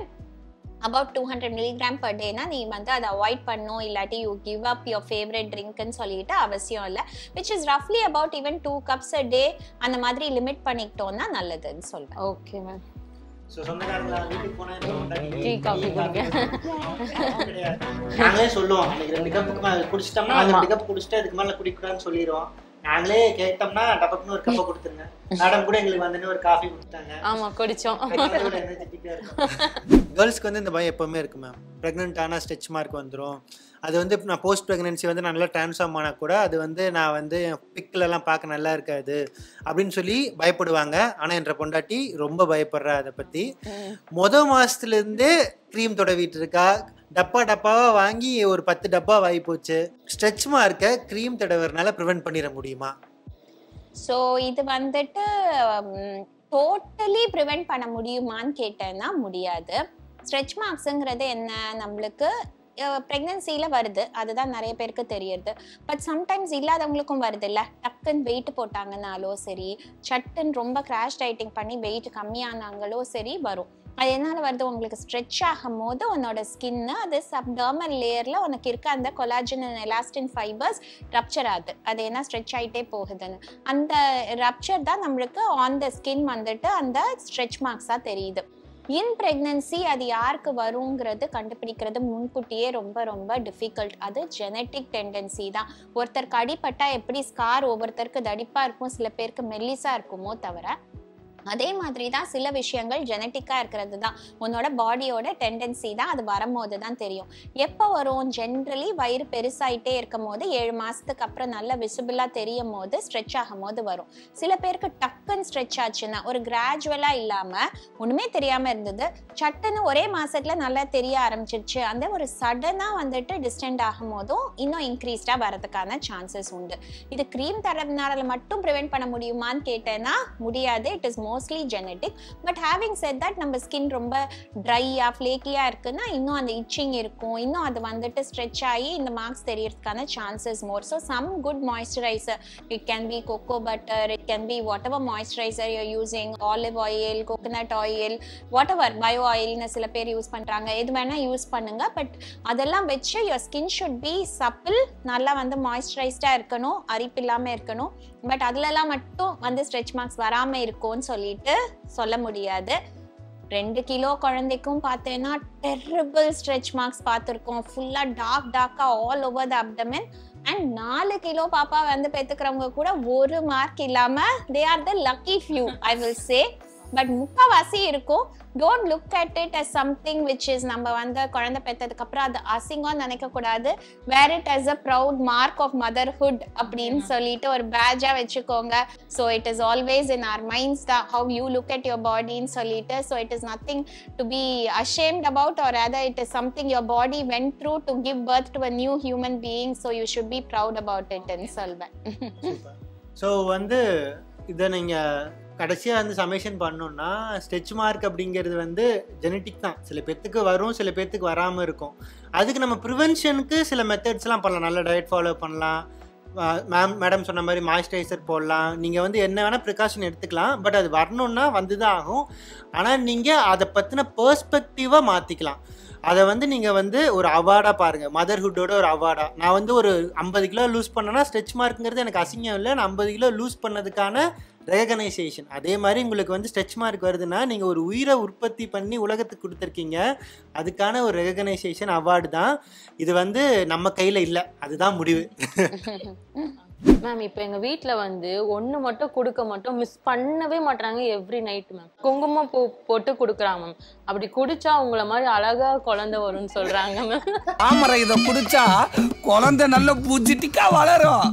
Speaker 1: about 200 milligram per day னா நீ வந்து அதை அவாய்ட் பண்ணும், இல்லாட்டி you give up your favourite ட்ரிங்க்னு சொல்லிட்டு அவசியம் இல்லை. விச் இஸ் ரஃப்லி about even 2 cups a day அந்த மாதிரி லிமிட் பண்ணிக்கிட்டோம்னா நல்லதுன்னு சொல்வேன்.
Speaker 2: Okay ma'am.
Speaker 4: சொந்தக்காரங்களா வீட்டுக்கு போனா
Speaker 2: டீ காஃபி குடிங்க
Speaker 4: நாங்களே சொல்லுவோம், அன்னைக்கு 2 கப்புக்கு குடிச்சிட்டோம்னா அந்த 2 கப் குடிச்சிட்டு அதுக்கு மேல குடிக்கூடாதுன்னு சொல்லிடுவோம். நாங்களே கேட்டோம்னா டபக்குன்னு ஒரு கப்பை கொடுத்துருங்க. மேடம் கூட எங்களுக்கு வந்து ஒரு காஃபி கொடுத்தாங்க.
Speaker 2: ஆமா குடிச்சோம்.
Speaker 4: கேர்ள்ஸ்க்கு வந்து இந்த பயம் எப்பவுமே இருக்கு மேம். ப்ரெக்னென்ட் ஆனால் ஸ்ட்ரெச் மார்க் வந்துடும். அது வந்து நான் போஸ்ட் ப்ரெக்னன்சி வந்து நல்லா ட்ரான்ஸ்ஃபார்ம் ஆனால் கூட அது வந்து நான் வந்து பிக்கிலலாம் பார்க்க நல்லா இருக்காது அப்படின்னு சொல்லி பயப்படுவாங்க. ஆனால் என்ற பொண்டாட்டி ரொம்ப பயப்படுறா அதை பற்றி. மாதத்துலேருந்தே க்ரீம் தடவிட்டு இருக்கா, டப்பாவா வாங்கி ஒரு 10 டப்பா வாங்கி போச்சு. ஸ்ட்ரெச் மார்க்கை க்ரீம் தடவுறதுனால ப்ரிவென்ட் பண்ணிட முடியுமா?
Speaker 1: ஸோ இது வந்துட்டு டோட்டலி ப்ரிவென்ட் பண்ண முடியுமான்னு கேட்டேன்னா முடியாது. ஸ்ட்ரெச் மார்க்ஸுங்கிறது என்ன, நம்மளுக்கு ப்ரெக்னன்சியில் வருது, அதுதான் நிறைய பேருக்கு தெரியுது. பட் சம்டைம்ஸ் இல்லாதவங்களுக்கும் வருது இல்லை. டக்குன்னு வெயிட் போட்டாங்கனாலோ சரி, சட்டுன்னு ரொம்ப கிராஷ் டயட்டிங் பண்ணி வெயிட் கம்மியானாங்களோ சரி வரும். அது என்னால் வருது, உங்களுக்கு ஸ்ட்ரெச் ஆகும் போது உன்னோட ஸ்கின்னு அது சப்டர்மல் லேயரில் உனக்கு இருக்க அந்த collagen and elastin fibres rupture ஆகுது. அது என்ன ஸ்ட்ரெச் ஆகிட்டே போகுதுன்னு அந்த ரப்சர் தான் நம்மளுக்கு ஆன் த ஸ்கின் வந்துட்டு அந்த ஸ்ட்ரெச் மார்க்ஸாக தெரியுது. இன் ப்ரெக்னன்சி அது யாருக்கு வருங்கிறது கண்டுபிடிக்கிறது முன்கூட்டியே ரொம்ப ரொம்ப டிஃபிகல்ட். அது ஜெனட்டிக் டெண்டன்சி தான். ஒருத்தருக்கு அடிப்பட்டா எப்படி ஸ்கார் ஒவ்வொருத்தருக்கு தடிப்பாக இருக்கும், சில பேருக்கு மெல்லிஸாக இருக்குமோ தவிர அதே மாதிரி தான் சில விஷயங்கள் ஜெனட்டிக்காக இருக்கிறது தான். உன்னோட பாடியோட டெண்டன்சி தான், அது வரும்போது தான் தெரியும். எப்போ வரும்? ஜென்ரலி வயிறு பெருசாயிட்டே இருக்கும் போது 7 மாதத்துக்கு அப்புறம் நல்ல விசிபிளாக தெரியும் போது ஸ்ட்ரெச் ஆகும் போது வரும். சில பேருக்கு டக்குன்னு ஸ்ட்ரெச் ஆச்சுன்னா ஒரு கிராஜுவலாக இல்லாமல் ஒன்றுமே தெரியாமல் இருந்தது, சட்டுன்னு ஒரே மாதத்தில் நல்லா தெரிய ஆரம்பிச்சிருச்சு. அந்த ஒரு சடனாக வந்துட்டு டிஸ்டன்ட் ஆகும் போதும் இன்னும் இன்க்ரீஸ்டாக வரதுக்கான சான்சஸ் உண்டு. இது க்ரீம் தரதுனால மட்டும் ப்ரிவென்ட் பண்ண முடியுமான்னு கேட்டேன்னா முடியாது. It is mostly genetic. But having said that, நம்ம ஸ்கின் ரொம்ப ட்ரையா ஃப்ளேக்கியா இருக்குன்னா இன்னும் அந்த இச்சிங் இருக்கும், இன்னும் அது வந்துட்டு ஸ்ட்ரெச் ஆகி இந்த மார்க்ஸ் தெரியறதுக்கான chances more. So some good moisturiser, it can be cocoa butter, it can be whatever moisturiser you using, olive oil, coconut oil, whatever bio ஆயில்னு சில பேர் யூஸ் பண்ணுறாங்க, எது வேணால் யூஸ் பண்ணுங்க. பட் அதெல்லாம் வச்சு யுவர் ஸ்கின் ஷுட் பி சப்பிள், நல்லா வந்து மாய்ஸ்சரைஸ்டாக இருக்கணும், அரிப்பு இல்லாமல் இருக்கணும். பட் அதுலலாம் மட்டும் வந்து ஸ்ட்ரெச் மார்க்ஸ் வராமல் இருக்கும்னு சொல்லிட்டு சொல்ல முடியாது. 2 கிலோ குழந்தைக்கும் பார்த்தேன்னா டெரிபிள் ஸ்ட்ரெச் மார்க்ஸ் பார்த்துருக்கோம், ஃபுல்லாக டார்க்கா all over the abdomen. And 4 kilo பாப்பா வந்து பெற்றுக்கிறவங்க கூட ஒரு மார்க் இல்லாமல் they are the lucky few I will say. But முக்காவாசி இருக்கும். Don't look at it as something which is நம்ம வந்து குழந்தை பெற்றதுக்கு அப்புறம் அது அசிங்கம் நினைக்க கூடாது. wear it as a proud mark of motherhood அப்படின்னு சொல்லிட்டு ஒரு பேட்ஜா வச்சுக்கோங்க. so it is always in our minds that how you look at your body ன்னு சொல்லிட்டு, so it is nothing to be ashamed about, or rather it is something your body went through to give birth to a new human being, so you should be proud about it ன்னு சொல்வேன்.
Speaker 3: ஸோ வந்து இதை நீங்கள் கடைசியாக வந்து சமேஷன் பண்ணோன்னா ஸ்ட்ரெச் மார்க் அப்படிங்கிறது வந்து ஜெனட்டிக் தான். சில பேர்த்துக்கு வரும், சில பேர்த்துக்கு வராமல் இருக்கும். அதுக்கு நம்ம ப்ரிவென்ஷனுக்கு சில மெத்தட்ஸ்லாம் பண்ணலாம். நல்ல டயட் ஃபாலோ பண்ணலாம், மேடம் சொன்ன மாதிரி மாய்ஸ்சரைசர் போடலாம். நீங்கள் வந்து என்ன வேணால் ப்ரிகாஷன் எடுத்துக்கலாம். பட் அது வரணுன்னா வந்து தான் ஆகும். ஆனால் நீங்கள் அதை பற்றின பெர்ஸ்பெக்டிவாக மாற்றிக்கலாம். அதை வந்து நீங்கள் வந்து ஒரு அவார்டாக பாருங்கள், மதர்ஹுட்டோட ஒரு அவார்டாக. நான் வந்து ஒரு 50 கிலோ லூஸ் பண்ணேன்னா ஸ்ட்ரெச் மார்க்குங்கிறது எனக்கு அசிங்கம் இல்லை, நான் 50 கிலோ லூஸ் பண்ணதுக்கான ரெகனைசேஷன். அதே மாதிரி உங்களுக்கு வந்து ஸ்ட்ரெச் மார்க் வருதுன்னா நீங்கள் ஒரு உயிரை உற்பத்தி பண்ணி உலகத்துக்கு கொடுத்துருக்கீங்க, அதுக்கான ஒரு ரெகனைசேஷன் அவார்டு தான். இது வந்து நம்ம கையில் இல்லை, அதுதான் முடிவு.
Speaker 2: மேம் இப்போ எங்க வீட்ல வந்து ஒண்ணு மட்டும் கொடுக்க மட்டும் மிஸ் பண்ணவே மாட்டாங்க. எவ்ரி நைட் மேம் குங்குமம் பூ போட்டு கொடுக்குறாங்க மேம். அப்படி குடிச்சா உங்களை மாதிரி அழகா குழந்தை வரும்னு சொல்றாங்க மேம்.
Speaker 5: ஆமரை இதை குடிச்சா குழந்தை நல்ல பூஜிட்டிக்கா வளரும்.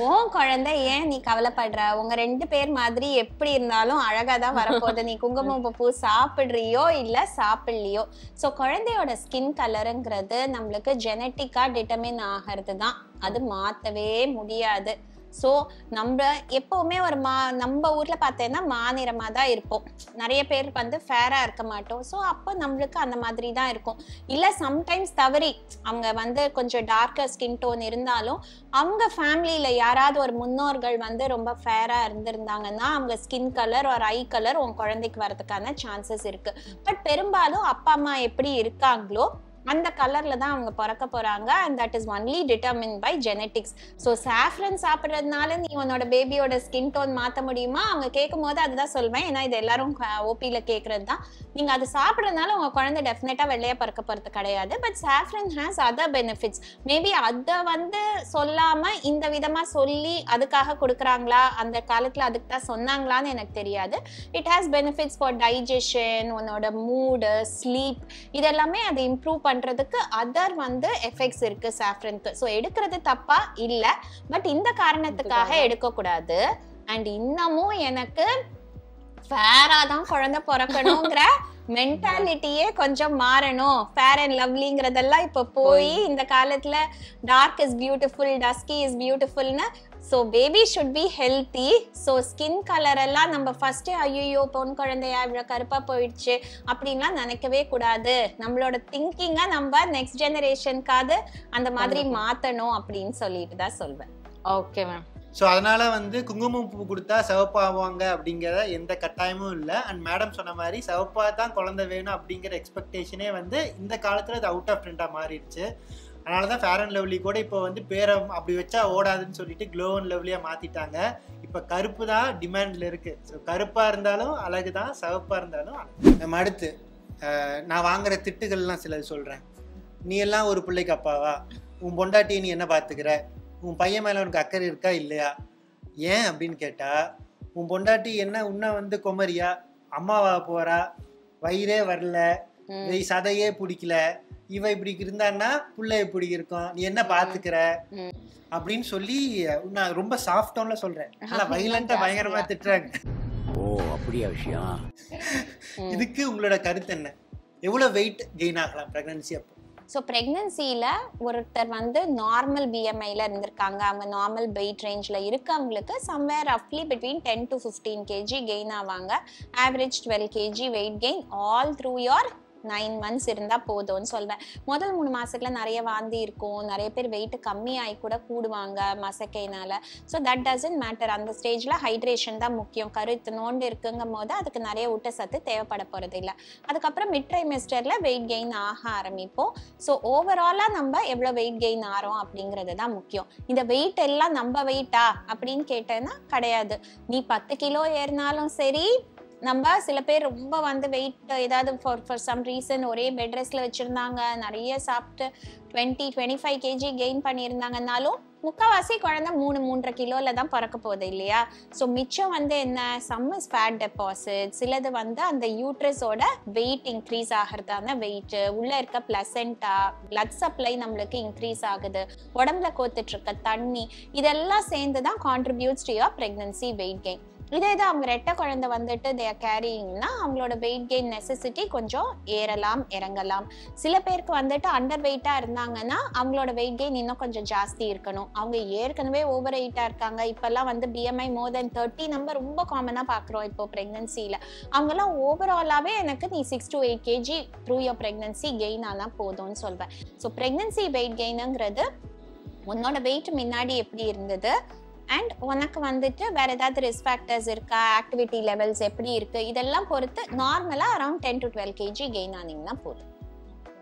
Speaker 1: உன் குழந்தை ஏன் நீ கவலைப்படுற? உங்க 2 பேர் மாதிரி எப்படி இருந்தாலும் அழகா தான் வரப்போகுது. நீ குங்குமம் பூ சாப்பிடுறியோ இல்ல சாப்பிடலையோ. ஸோ குழந்தையோட ஸ்கின் கலருங்கிறது நம்மளுக்கு ஜெனட்டிக்கா டிட்டர்மின் ஆகிறது தான், அது மாத்தவே முடியாது. ஸோ நம்ம எப்பவுமே ஒரு நம்ம ஊர்ல பார்த்தேன்னா மாநிறமா தான் இருப்போம். நிறைய பேர் வந்து ஃபேரா இருக்க மாட்டோம். ஸோ அப்போ நம்மளுக்கு அந்த மாதிரி தான் இருக்கும். இல்லை சம்டைம்ஸ் தவறி அவங்க வந்து கொஞ்சம் டார்க்கர் ஸ்கின் டோன் இருந்தாலும் அவங்க ஃபேமிலியில யாராவது ஒரு முன்னோர்கள் வந்து ரொம்ப ஃபேரா இருந்திருந்தாங்கன்னா அவங்க ஸ்கின் கலர் ஒரு ஐ கலர் உன் குழந்தைக்கு வரதுக்கான சான்சஸ் இருக்கு. பட் பெரும்பாலும் அப்பா அம்மா எப்படி இருக்காங்களோ அந்த கலர்ல தான் அவங்க பிறக்க போறாங்க. and that is only determined by genetics. so saffron சாப்பிடுறதுனால நீ உன்னோட பேபியோட ஸ்கின் டோன் மாத்த முடியுமா? அவங்க கேட்கும் போது அதுதான் சொல்வேன், ஏன்னா இது எல்லாரும் ஓபில கேட்கறது தான். நீங்க அது சாப்பிடுறதுனால உங்க குழந்தை டெஃபினட்டா வெள்ளையா பிறக்க போறது கிடையாது. But saffron has other benefits. Maybe அதை வந்து சொல்லாம இந்த விதமா சொல்லி அதுக்காக கொடுக்குறாங்களா, அந்த காலத்துல அதுக்கு தான் சொன்னாங்களான்னு எனக்கு தெரியாது. it has benefits for digestion, உன்னோட மூடு, ஸ்லீப், இதெல்லாமே அதை இம்ப்ரூவ் பண்றதுக்கு அதர் வந்து எஃபெக்ட்ஸ் இருக்கு சாஃப்ரனுக்கு. ஸோ எடுக்கிறது தப்பா இல்லை, பட் இந்த காரணத்துக்காக எடுக்கக்கூடாது. அண்ட் இன்னமும் எனக்கு ஃபேரா தான் குழந்தை பிறக்கணுங்கிற மென்டாலிட்டியே கொஞ்சம் மாறணும். ஃபேர் அண்ட் லவ்லிங்கிறதெல்லாம் இப்போ போய் இந்த காலத்துல dark is beautiful, dusky is பியூட்டிஃபுல்னு. So baby should be healthy. So skin colour எல்லாம் நம்ம ஃபர்ஸ்டே ஐயோ பொன் குழந்தையா இவ்வளோ கருப்பா போயிடுச்சு அப்படின்லாம் நினைக்கவே கூடாது. நம்மளோட திங்கிங்கை நம்ம நெக்ஸ்ட் ஜெனரேஷனுக்காவது அந்த மாதிரி மாற்றணும் அப்படின்னு சொல்லிட்டு தான் சொல்வேன்.
Speaker 2: Okay ma'am.
Speaker 3: ஸோ அதனால வந்து குங்குமம் பூ கொடுத்தா சிவப்பாவாங்க அப்படிங்கிற எந்த கட்டாயமும் இல்லை. அண்ட் மேடம் சொன்ன மாதிரி சிவப்பா தான் குழந்தை வேணும் அப்படிங்கிற எக்ஸ்பெக்டேஷனே வந்து இந்த காலத்தில் அது அவுட் ஆஃப் ட்ரெண்டாக மாறிடுச்சு. அதனால தான் ஃபேர் அண்ட் லவ்லி கூட இப்போ வந்து பேரை அப்படி வச்சா ஓடாதுன்னு சொல்லிட்டு க்ளோ அண்ட் லவ்லியாக மாற்றிட்டாங்க. இப்போ கருப்பு தான் டிமாண்டில் இருக்குது. ஸோ கருப்பாக இருந்தாலும் அழகு தான், சிவப்பாக இருந்தாலும் அழகு. நம்ம அடுத்து நான் வாங்குகிற திட்டுகள்லாம் சிலது சொல்கிறேன். நீ எல்லாம் ஒரு பிள்ளைக்கு அப்பாவா? உன் பொண்டாட்டியை நீ என்ன பார்த்துக்கிற? உன் பையன் மேலே உனக்கு அக்கறை இருக்கா இல்லையா? ஏன் அப்படின்னு கேட்டால், உன் பொண்டாட்டி என்ன உன்னை வந்து குமரியா, அம்மாவா போகிறா, வயிறே வரல, சதையே பிடிக்கல, இவ இப்படி இருந்தான்னா புள்ள எப்படி இருக்கும், நீ என்ன பாத்துக்கிற அப்படின்னு சொல்லி நான் ரொம்ப சாஃப்ட் டோன்ல சொல்றேன். ஆனா வைலண்டா பயங்கரமா திட்டுறாங்க.
Speaker 5: ஓ அப்படியா விஷயம்?
Speaker 3: இதுக்கு உங்களோட கருத்து என்ன? எவ்வளவு வெயிட் கெயின் ஆகலாம் பிரெக்னன்சி அப்போ?
Speaker 1: ஸோ ப்ரெக்னன்சியில் ஒருத்தர் வந்து நார்மல் பிஎம்ஐயில் இருந்திருக்காங்க, அவங்க நார்மல் வெயிட் ரேஞ்சில் இருக்கவங்களுக்கு சம்வேர் ரஃப்லி பிட்வீன் 10 to 15 kg கெயின் ஆவாங்க. Average 12 kg weight gain all through your 9 months இருந்தால் போதும்னு சொல்வேன். முதல் 3 மாதத்துல நிறைய வாந்தி இருக்கும், நிறைய பேர் வெயிட் கம்மியாகி கூட கூடுவாங்க மசக்கையினால. So that doesn't matter. அந்த ஸ்டேஜில் ஹைட்ரேஷன் தான் முக்கியம். கருத்து நோண்டு இருக்குங்கும் போது அதுக்கு நிறைய ஊட்டச்சத்து தேவைப்பட போகிறது இல்லை. அதுக்கப்புறம் மிட் ட்ரைமெஸ்டரில் வெயிட் கெயின் ஆக ஆரம்பிப்போம். ஸோ ஓவராலாக நம்ம எவ்வளோ வெயிட் கெயின் ஆகிறோம் அப்படிங்கிறது தான் முக்கியம். இந்த வெயிட் எல்லாம் நம்ம வெயிட்டா அப்படின்னு கேட்டேன்னா கிடையாது. நீ 10 கிலோ ஏறினாலும் சரி, நம்ம சில பேர் ரொம்ப வந்து வெயிட் ஏதாவது ஃபார் சம் ரீசன் ஒரே பெட் ரெஸ்ட்ல வச்சிருந்தாங்க, நிறைய சாப்பிட்டு 20-25 kg கெயின் பண்ணியிருந்தாங்கன்னாலும் முக்கால்வாசி குழந்தை 3-3.5 கிலோல தான் பிறக்க போகுது இல்லையா. ஸோ மிச்சம் வந்து என்ன, சம் இஸ் ஃபேட் டெபாசிட், சிலது வந்து அந்த யூட்ரஸோட வெயிட் இன்க்ரீஸ் ஆகிறதான வெயிட், உள்ள இருக்க பிளசென்டா, பிளட் சப்ளை நம்மளுக்கு இன்க்ரீஸ் ஆகுது, உடம்புல கோத்துட்டு இருக்க தண்ணி, இதெல்லாம் சேர்ந்து தான் contributes to your pregnancy weight gain. இதே தான் அவங்க ரெட்டை குழந்தை வந்துட்டு தே ஆர் கேரிங்னா அவங்களோட வெயிட் கெயின் நெசசிட்டி கொஞ்சம் ஏறலாம் இறங்கலாம். சில பேருக்கு வந்துட்டு அண்டர் வெயிட்டா இருந்தாங்கன்னா அவங்களோட வெயிட் கெயின் இன்னும் கொஞ்சம் ஜாஸ்தி இருக்கணும். அவங்க ஏற்கனவே ஓவர் வெயிட்டா இருக்காங்க, இப்பெல்லாம் வந்து BMI மோர் தென் 30 நம்ம ரொம்ப காமனா பாக்குறோம் இப்போ பிரெக்னன்சில. அவங்கெல்லாம் ஓவராலாவே எனக்கு நீ 6 to 8 kg through your pregnancy gain ஆனா போதும்னு சொல்வேன். ஸோ பிரெக்னன்சி வெயிட் கெயினுங்கிறது உன்னோட வெயிட் முன்னாடி எப்படி இருந்தது அண்ட் உனக்கு வந்துட்டு வேற ஏதாவது ரிஸ்க் ஃபேக்டர்ஸ் இருக்கா, ஆக்டிவிட்டி லெவல்ஸ் எப்படி இருக்கு, இதெல்லாம் பொறுத்து நார்மலா அரௌண்ட் 10 to 12 kg கெயின் ஆனீங்கன்னா போதும்.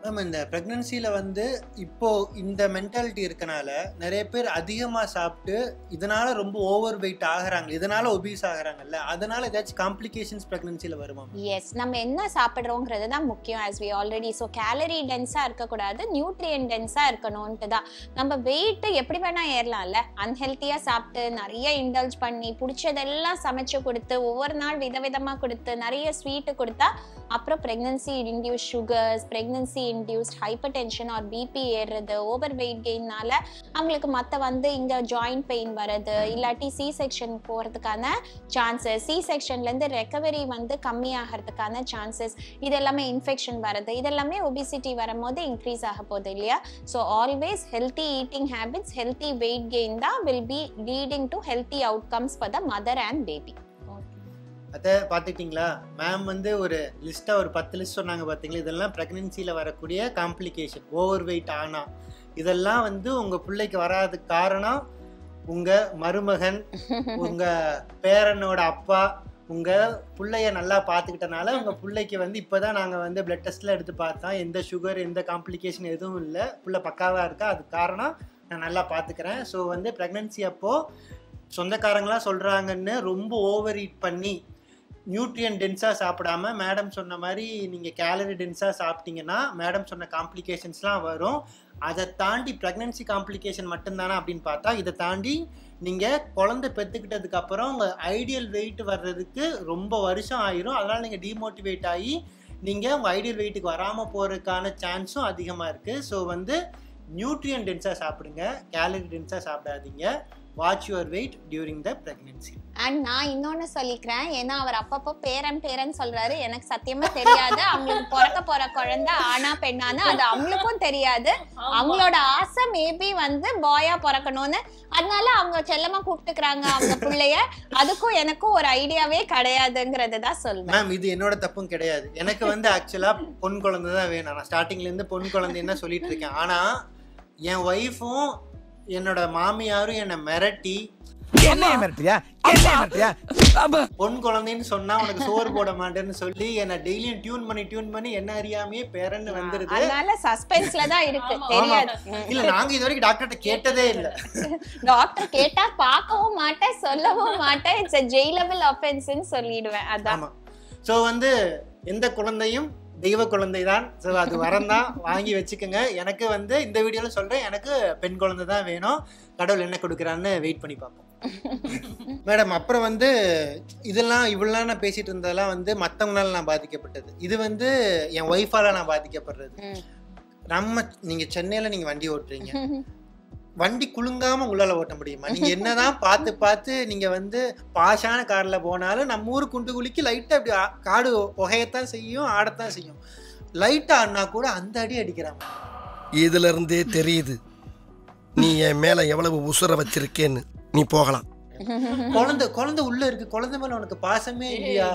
Speaker 3: மேம் இந்த ப்ரெக்னன்சியில் வந்து இப்போ இந்த மென்டாலிட்டி இருக்கனால நிறைய பேர் அதிகமாக சாப்பிட்டு இதனால ரொம்ப ஓவர் வெயிட் ஆகுறாங்க, இதனால ஒபீஸ் ஆகுறாங்கல்ல, அதனால ஏதாச்சும் காம்ப்ளிகேஷன்ஸ் ப்ரெக்னன்சியில் வருமா?
Speaker 1: எஸ், நம்ம என்ன சாப்பிட்றோங்கிறது தான் முக்கியம். As we already so calorie டென்ஸாக இருக்கக்கூடாது, நியூட்ரியன் டென்ஸாக இருக்கணும்ன்ட்டு தான். நம்ம வெயிட்டு எப்படி வேணால் ஏறலாம்ல, அன்ஹெல்த்தியாக சாப்பிட்டு நிறைய இண்டல்ஜ் பண்ணி பிடிச்சதெல்லாம் சமைச்சு கொடுத்து ஒவ்வொரு நாள் விதவிதமாக கொடுத்து நிறைய ஸ்வீட்டு கொடுத்தா அப்புறம் pregnancy induce sugars, pregnancy induced hypertension or BP ஏறுறது, ஓவர் வெயிட் கெயின்னால அவங்களுக்கு மற்ற வந்து இங்கே ஜாயிண்ட் பெயின் வர்றது, இல்லாட்டி சி செக்ஷன் போகிறதுக்கான சான்சஸ், சி செக்ஷன்லேருந்து ரெக்கவரி வந்து கம்மியாகிறதுக்கான சான்சஸ், இது எல்லாமே இன்ஃபெக்ஷன் வர்றது, இதெல்லாமே ஒபிசிட்டி வரும்போது இன்க்ரீஸ் ஆக போகுது இல்லையா. So always healthy eating habits, healthy weight gain தான் will be leading to healthy outcomes for the mother and baby.
Speaker 3: அதை பார்த்துக்கிட்டிங்களா மேம் வந்து ஒரு லிஸ்ட்டாக ஒரு 10 லிஸ்ட் சொன்னாங்க பார்த்தீங்களா, இதெல்லாம் ப்ரெக்னென்சியில் வரக்கூடிய காம்ப்ளிகேஷன். ஓவர் வெயிட் ஆனால் இதெல்லாம் வந்து உங்கள் பிள்ளைக்கு வராதுக்கு காரணம் உங்கள் மருமகன், உங்கள் பேரனோட அப்பா, உங்கள் பிள்ளைய நல்லா பார்த்துக்கிட்டனால உங்கள் பிள்ளைக்கு வந்து இப்போ தான் நாங்கள் வந்து பிளட் டெஸ்ட்டில் எடுத்து பார்த்தோம், எந்த சுகர் எந்த காம்ப்ளிகேஷன் எதுவும் இல்லை, பிள்ளை பக்காவாக இருக்கா, அதுக்கு காரணம் நான் நல்லா பார்த்துக்கிறேன். ஸோ வந்து ப்ரெக்னென்சி அப்போது சொந்தக்காரங்களாம் சொல்கிறாங்கன்னு ரொம்ப ஓவர் ஈட் பண்ணி நியூட்ரியன் டென்ஸாக சாப்பிடாம மேடம் சொன்ன மாதிரி நீங்கள் கேலரி டென்ஸாக சாப்பிட்டீங்கன்னா மேடம் சொன்ன காம்ப்ளிகேஷன்ஸ்லாம் வரும். அதை தாண்டி ப்ரெக்னென்சி காம்ப்ளிகேஷன் மட்டும்தானா அப்படின்னு பார்த்தா இதை தாண்டி நீங்கள் குழந்தை பெற்றுக்கிட்டதுக்கு அப்புறம் உங்கள் ஐடியல் வெயிட் வர்றதுக்கு ரொம்ப வருஷம் ஆயிரும். அதனால் நீங்கள் டிமோட்டிவேட் ஆகி நீங்கள் உங்கள் ஐடியல் வெயிட்டுக்கு வராமல் போகிறதுக்கான சான்ஸும் அதிகமாக இருக்குது. ஸோ வந்து நியூட்ரியன் டென்ஸாக சாப்பிடுங்க, கேலரி டென்ஸாக சாப்பிடாதீங்க. Watch your wait during the pregnancy.
Speaker 1: And நான் இன்னொன்னு சொல்லிக்கிறேன், ஏன்னா அவர் அப்பப்போ பேரன் சொல்றாரு, எனக்கு சத்தியமா தெரியாது அவங்களுக்கு பிறக்க போற குழந்தை ஆனா பெண்ணானு, அது அவங்களுக்கும் தெரியாது. அவங்களோட ஆசை மேபி வந்து பாயா பிறக்கணும்னு, அதனால அவங்க செல்லமா கூப்பிட்டுக்கிறாங்க அவங்க பிள்ளைய. அதுக்கும் எனக்கும் ஒரு ஐடியாவே கிடையாதுங்கிறது தான் சொல்லுவேன்.
Speaker 3: மேம் இது என்னோட தப்பும் கிடையாது, எனக்கு வந்து ஆக்சுவலா பொன் குழந்தை தான் வேணும். நான் ஸ்டார்டிங்ல இருந்து பொன் குழந்தைன்னு சொல்லிட்டு இருக்கேன். ஆனா என் ஒய்ஃபும் என்னோட மாமியாரும் என்னை மிரட்டி பொன் குழந்தைன்னு சொன்னா உனக்கு சோறு போட மாட்டேன்னு சொல்லி என்ன டெய்லியும் டியூன் பண்ணி என்ன அறியாமையே பேரன்னு வந்துருது.
Speaker 1: அதனால சஸ்பென்ஸ்ல தான் இருக்கு, தெரியாது.
Speaker 3: இல்ல நாங்க இது வரைக்கும் டாக்டர்கிட்ட கேட்டதே இல்ல.
Speaker 1: டாக்டர் கேட்டா பார்க்கவும் மாட்டேன், சொல்லவும் மாட்டேன், இட்ஸ் a jailable offense ன்னு சொல்லிடுவேன். அதான்.
Speaker 3: சோ வந்து எந்த குழந்தையும் தெய்வ குழந்தை தான். ஸோ அது வரம் தான், வாங்கி வச்சுக்கோங்க. எனக்கு வந்து இந்த வீடியோவில் சொல்கிறேன், எனக்கு பெண் குழந்தை தான் வேணும், கடவுள் என்ன கொடுக்குறான்னு வெயிட் பண்ணி பார்ப்போம். மேடம் அப்புறம் வந்து இதெல்லாம் இவ்வளோ நான் பேசிகிட்டு இருந்ததெல்லாம் வந்து மற்றவங்களால நான் பாதிக்கப்பட்டது, இது வந்து என் ஒய்ஃபால் நான் பாதிக்கப்படுறது. நீங்கள் சென்னையில் நீங்கள் வண்டி ஓட்டுறீங்க, வண்டி குலுங்காம உங்களால ஓட்ட முடியுமா? நீங்க என்னதான் பார்த்து நீங்க வந்து பாஷான கார்ல போனாலும் நம்ம ஊரு குண்டு குளிக்கு லைட்டா அப்படி காடு புகையத்தான் செய்யும், ஆடத்தான் செய்யும். லைட்டா ஆடினா கூட அந்த அடி அடிக்கிறாங்க.
Speaker 6: இதுல இருந்தே தெரியுது நீ என் மேல எவ்வளவு உசுர வச்சிருக்கேன்னு. நீ போகலாம்.
Speaker 3: குழந்தை உள்ள இருக்கு, குழந்தை மேல உனக்கு பாசமே இல்லையா?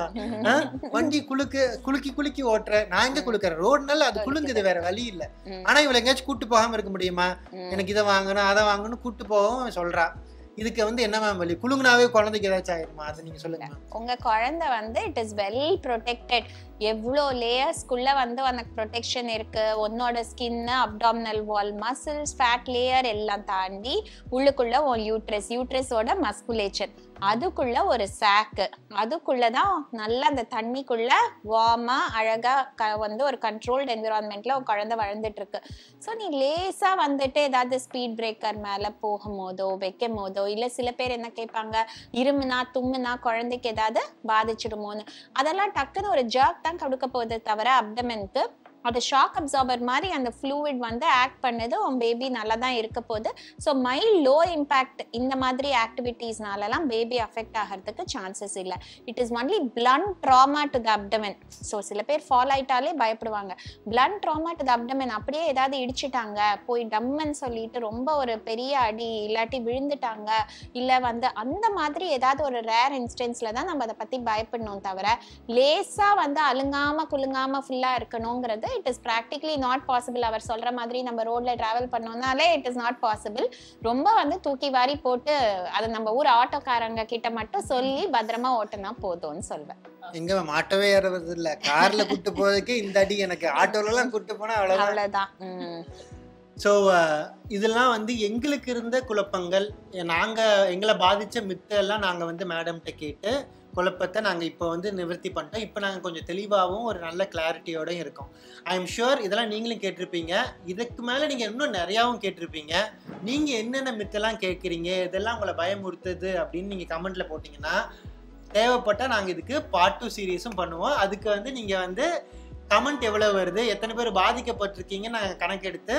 Speaker 3: வண்டி குலுக்கி ஓட்டுற, நான் எங்க குளுக்குறேன், ரோடுனால அது குலுங்குது, வேற வழி இல்ல. ஆனா இவளை எங்கேயாச்சும் கூட்டு போகாம இருக்க முடியுமா? எனக்கு இதை வாங்கணும் அதை வாங்கணும் கூட்டு போகவும் சொல்றா. இதுக்கு வந்து என்ன மேம் வழி? குலுங்குனாவே குழந்தைக்கு ஏதாச்சும் ஆயிருமா? அது நீங்க சொல்லுங்க.
Speaker 1: உங்க குழந்தை வந்து இட் இஸ் வெல் ப்ரொடெக்டட். எவ்வளோ லேயர்ஸ்குள்ள வந்து உனக்கு ப்ரொடெக்ஷன் இருக்கு. உன்னோட ஸ்கின், அப்டாமினல் வால், மசில்ஸ், ஃபேட் லேயர் எல்லாம் தாண்டி உள்ளுக்குள்ள உன் யூட்ரஸோட மஸ்குலேச்சர், அதுக்குள்ள ஒரு சாக்கு, அதுக்குள்ளதான் நல்லா அந்த தண்ணிக்குள்ள வார்மா அழகா வந்து ஒரு கண்ட்ரோல்டு என்விரான்மெண்ட்ல ஒரு குழந்தை வளர்ந்துட்டு இருக்கு. ஸோ நீ லேசா வந்துட்டு ஏதாவது ஸ்பீட் பிரேக்கர் மேல போகும் போதோ வைக்கும் போதோ, இல்ல சில பேர் என்ன கேட்பாங்க, இருமுனா தும்முனா குழந்தைக்கு ஏதாவது பாதிச்சிடுமோன்னு, அதெல்லாம் டக்குன்னு ஒரு ஜர்க் தான் கொடுக்க போகுது தவிர அப்டமென்க்கு அது ஷாக் அப்சார்பர் மாதிரி அந்த ஃப்ளூயிட் வந்து ஆக்ட் பண்ணுது, உன் பேபி நல்லா தான் இருக்க போகுது. ஸோ மைல்ட் லோ இம்பேக்ட் இந்த மாதிரி ஆக்டிவிட்டீஸ்னாலலாம் பேபி அஃபெக்ட் ஆகிறதுக்கு சான்சஸ் இல்லை. It is only blunt trauma to the abdomen. So சில பேர் ஃபால் ஆயிட்டாலே பயப்படுவாங்க. Blunt trauma to the abdomen, அப்படியே ஏதாவது இடிச்சிட்டாங்க போய் டம்முன்னு சொல்லிட்டு ரொம்ப ஒரு பெரிய அடி இல்லாட்டி விழுந்துட்டாங்க, இல்லை வந்து அந்த மாதிரி ஏதாவது ஒரு ரேர் இன்ஸ்டன்ஸ்ல தான் நம்ம அதை பற்றி பயப்படணும் தவிர லேசாக வந்து அழுங்காம குலுங்காம ஃபுல்லாக இருக்கணுங்கிறது it is practically not possible. அவர் சொல்ற மாதிரி நம்ம ரோட்ல டிராவல் பண்ணோம்னாலே இட் இஸ் நாட் பாசிபிள். ரொம்ப வந்து தூக்கி வாரி போட்டு அதை நம்ம ஊர் ஆட்டோக்காரங்க கிட்ட மட்டும் சொல்லி பத்திரமா ஓட்டினா போதும்னு சொல்வேன்.
Speaker 4: எங்க மேம் ஆட்டோவே ஏறது இல்ல, கார்ல கூட்டு போறதுக்கு இந்த அடி, எனக்கு ஆட்டோல எல்லாம் கூட்டு போனா
Speaker 1: அவ்வளவுதான்.
Speaker 4: ஸோ இதெல்லாம் வந்து எங்களுக்கு இருந்த குழப்பங்கள், எங்களை பாதித்த மித்தெல்லாம் நாங்கள் வந்து மேடம்கிட்ட கேட்டு குழப்பத்தை நாங்கள் இப்போ வந்து நிவர்த்தி பண்ணிட்டோம். இப்போ நாங்கள் கொஞ்சம் தெளிவாகவும் ஒரு நல்ல கிளாரிட்டியோடையும் இருக்கோம். ஐ எம் ஷுர் இதெல்லாம் நீங்களும் கேட்டிருப்பீங்க, இதுக்கு மேலே நீங்கள் இன்னும் நிறையாவும் கேட்டிருப்பீங்க. நீங்கள் என்னென்ன மித்தெல்லாம் கேட்குறீங்க, இதெல்லாம் உங்களை பயமுறுத்துது அப்படின்னு நீங்கள் கமெண்ட்டில் போட்டிங்கன்னா தேவைப்பட்டால் நாங்கள் இதுக்கு பார்ட் 2 சீரீஸும் பண்ணுவோம். அதுக்கு வந்து நீங்கள் வந்து கமெண்ட் எவ்வளோ வருது, எத்தனை பேர் பாதிக்கப்பட்டிருக்கீங்கன்னு நாங்கள் கணக்கெடுத்து,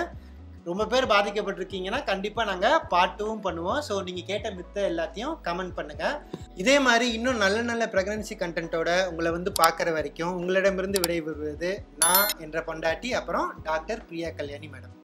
Speaker 4: ரொம்ப பேர் பாதிக்கப்பட்டிருக்கீங்கன்னா கண்டிப்பாக நாங்கள் பார்ட் 2வும் பண்ணுவோம். ஸோ நீங்கள் கேட்ட மித்த எல்லாத்தையும் கமெண்ட் பண்ணுங்கள். இதே மாதிரி இன்னும் நல்ல நல்ல ப்ரெக்னன்சி கண்டென்ட்டோட உங்களை வந்து பார்க்குற வரைக்கும் உங்களிடமிருந்து விடைபெறுவது நான் என்ற பொண்டாட்டி, அப்புறம் டாக்டர் பிரியா கல்யாணி மேடம்.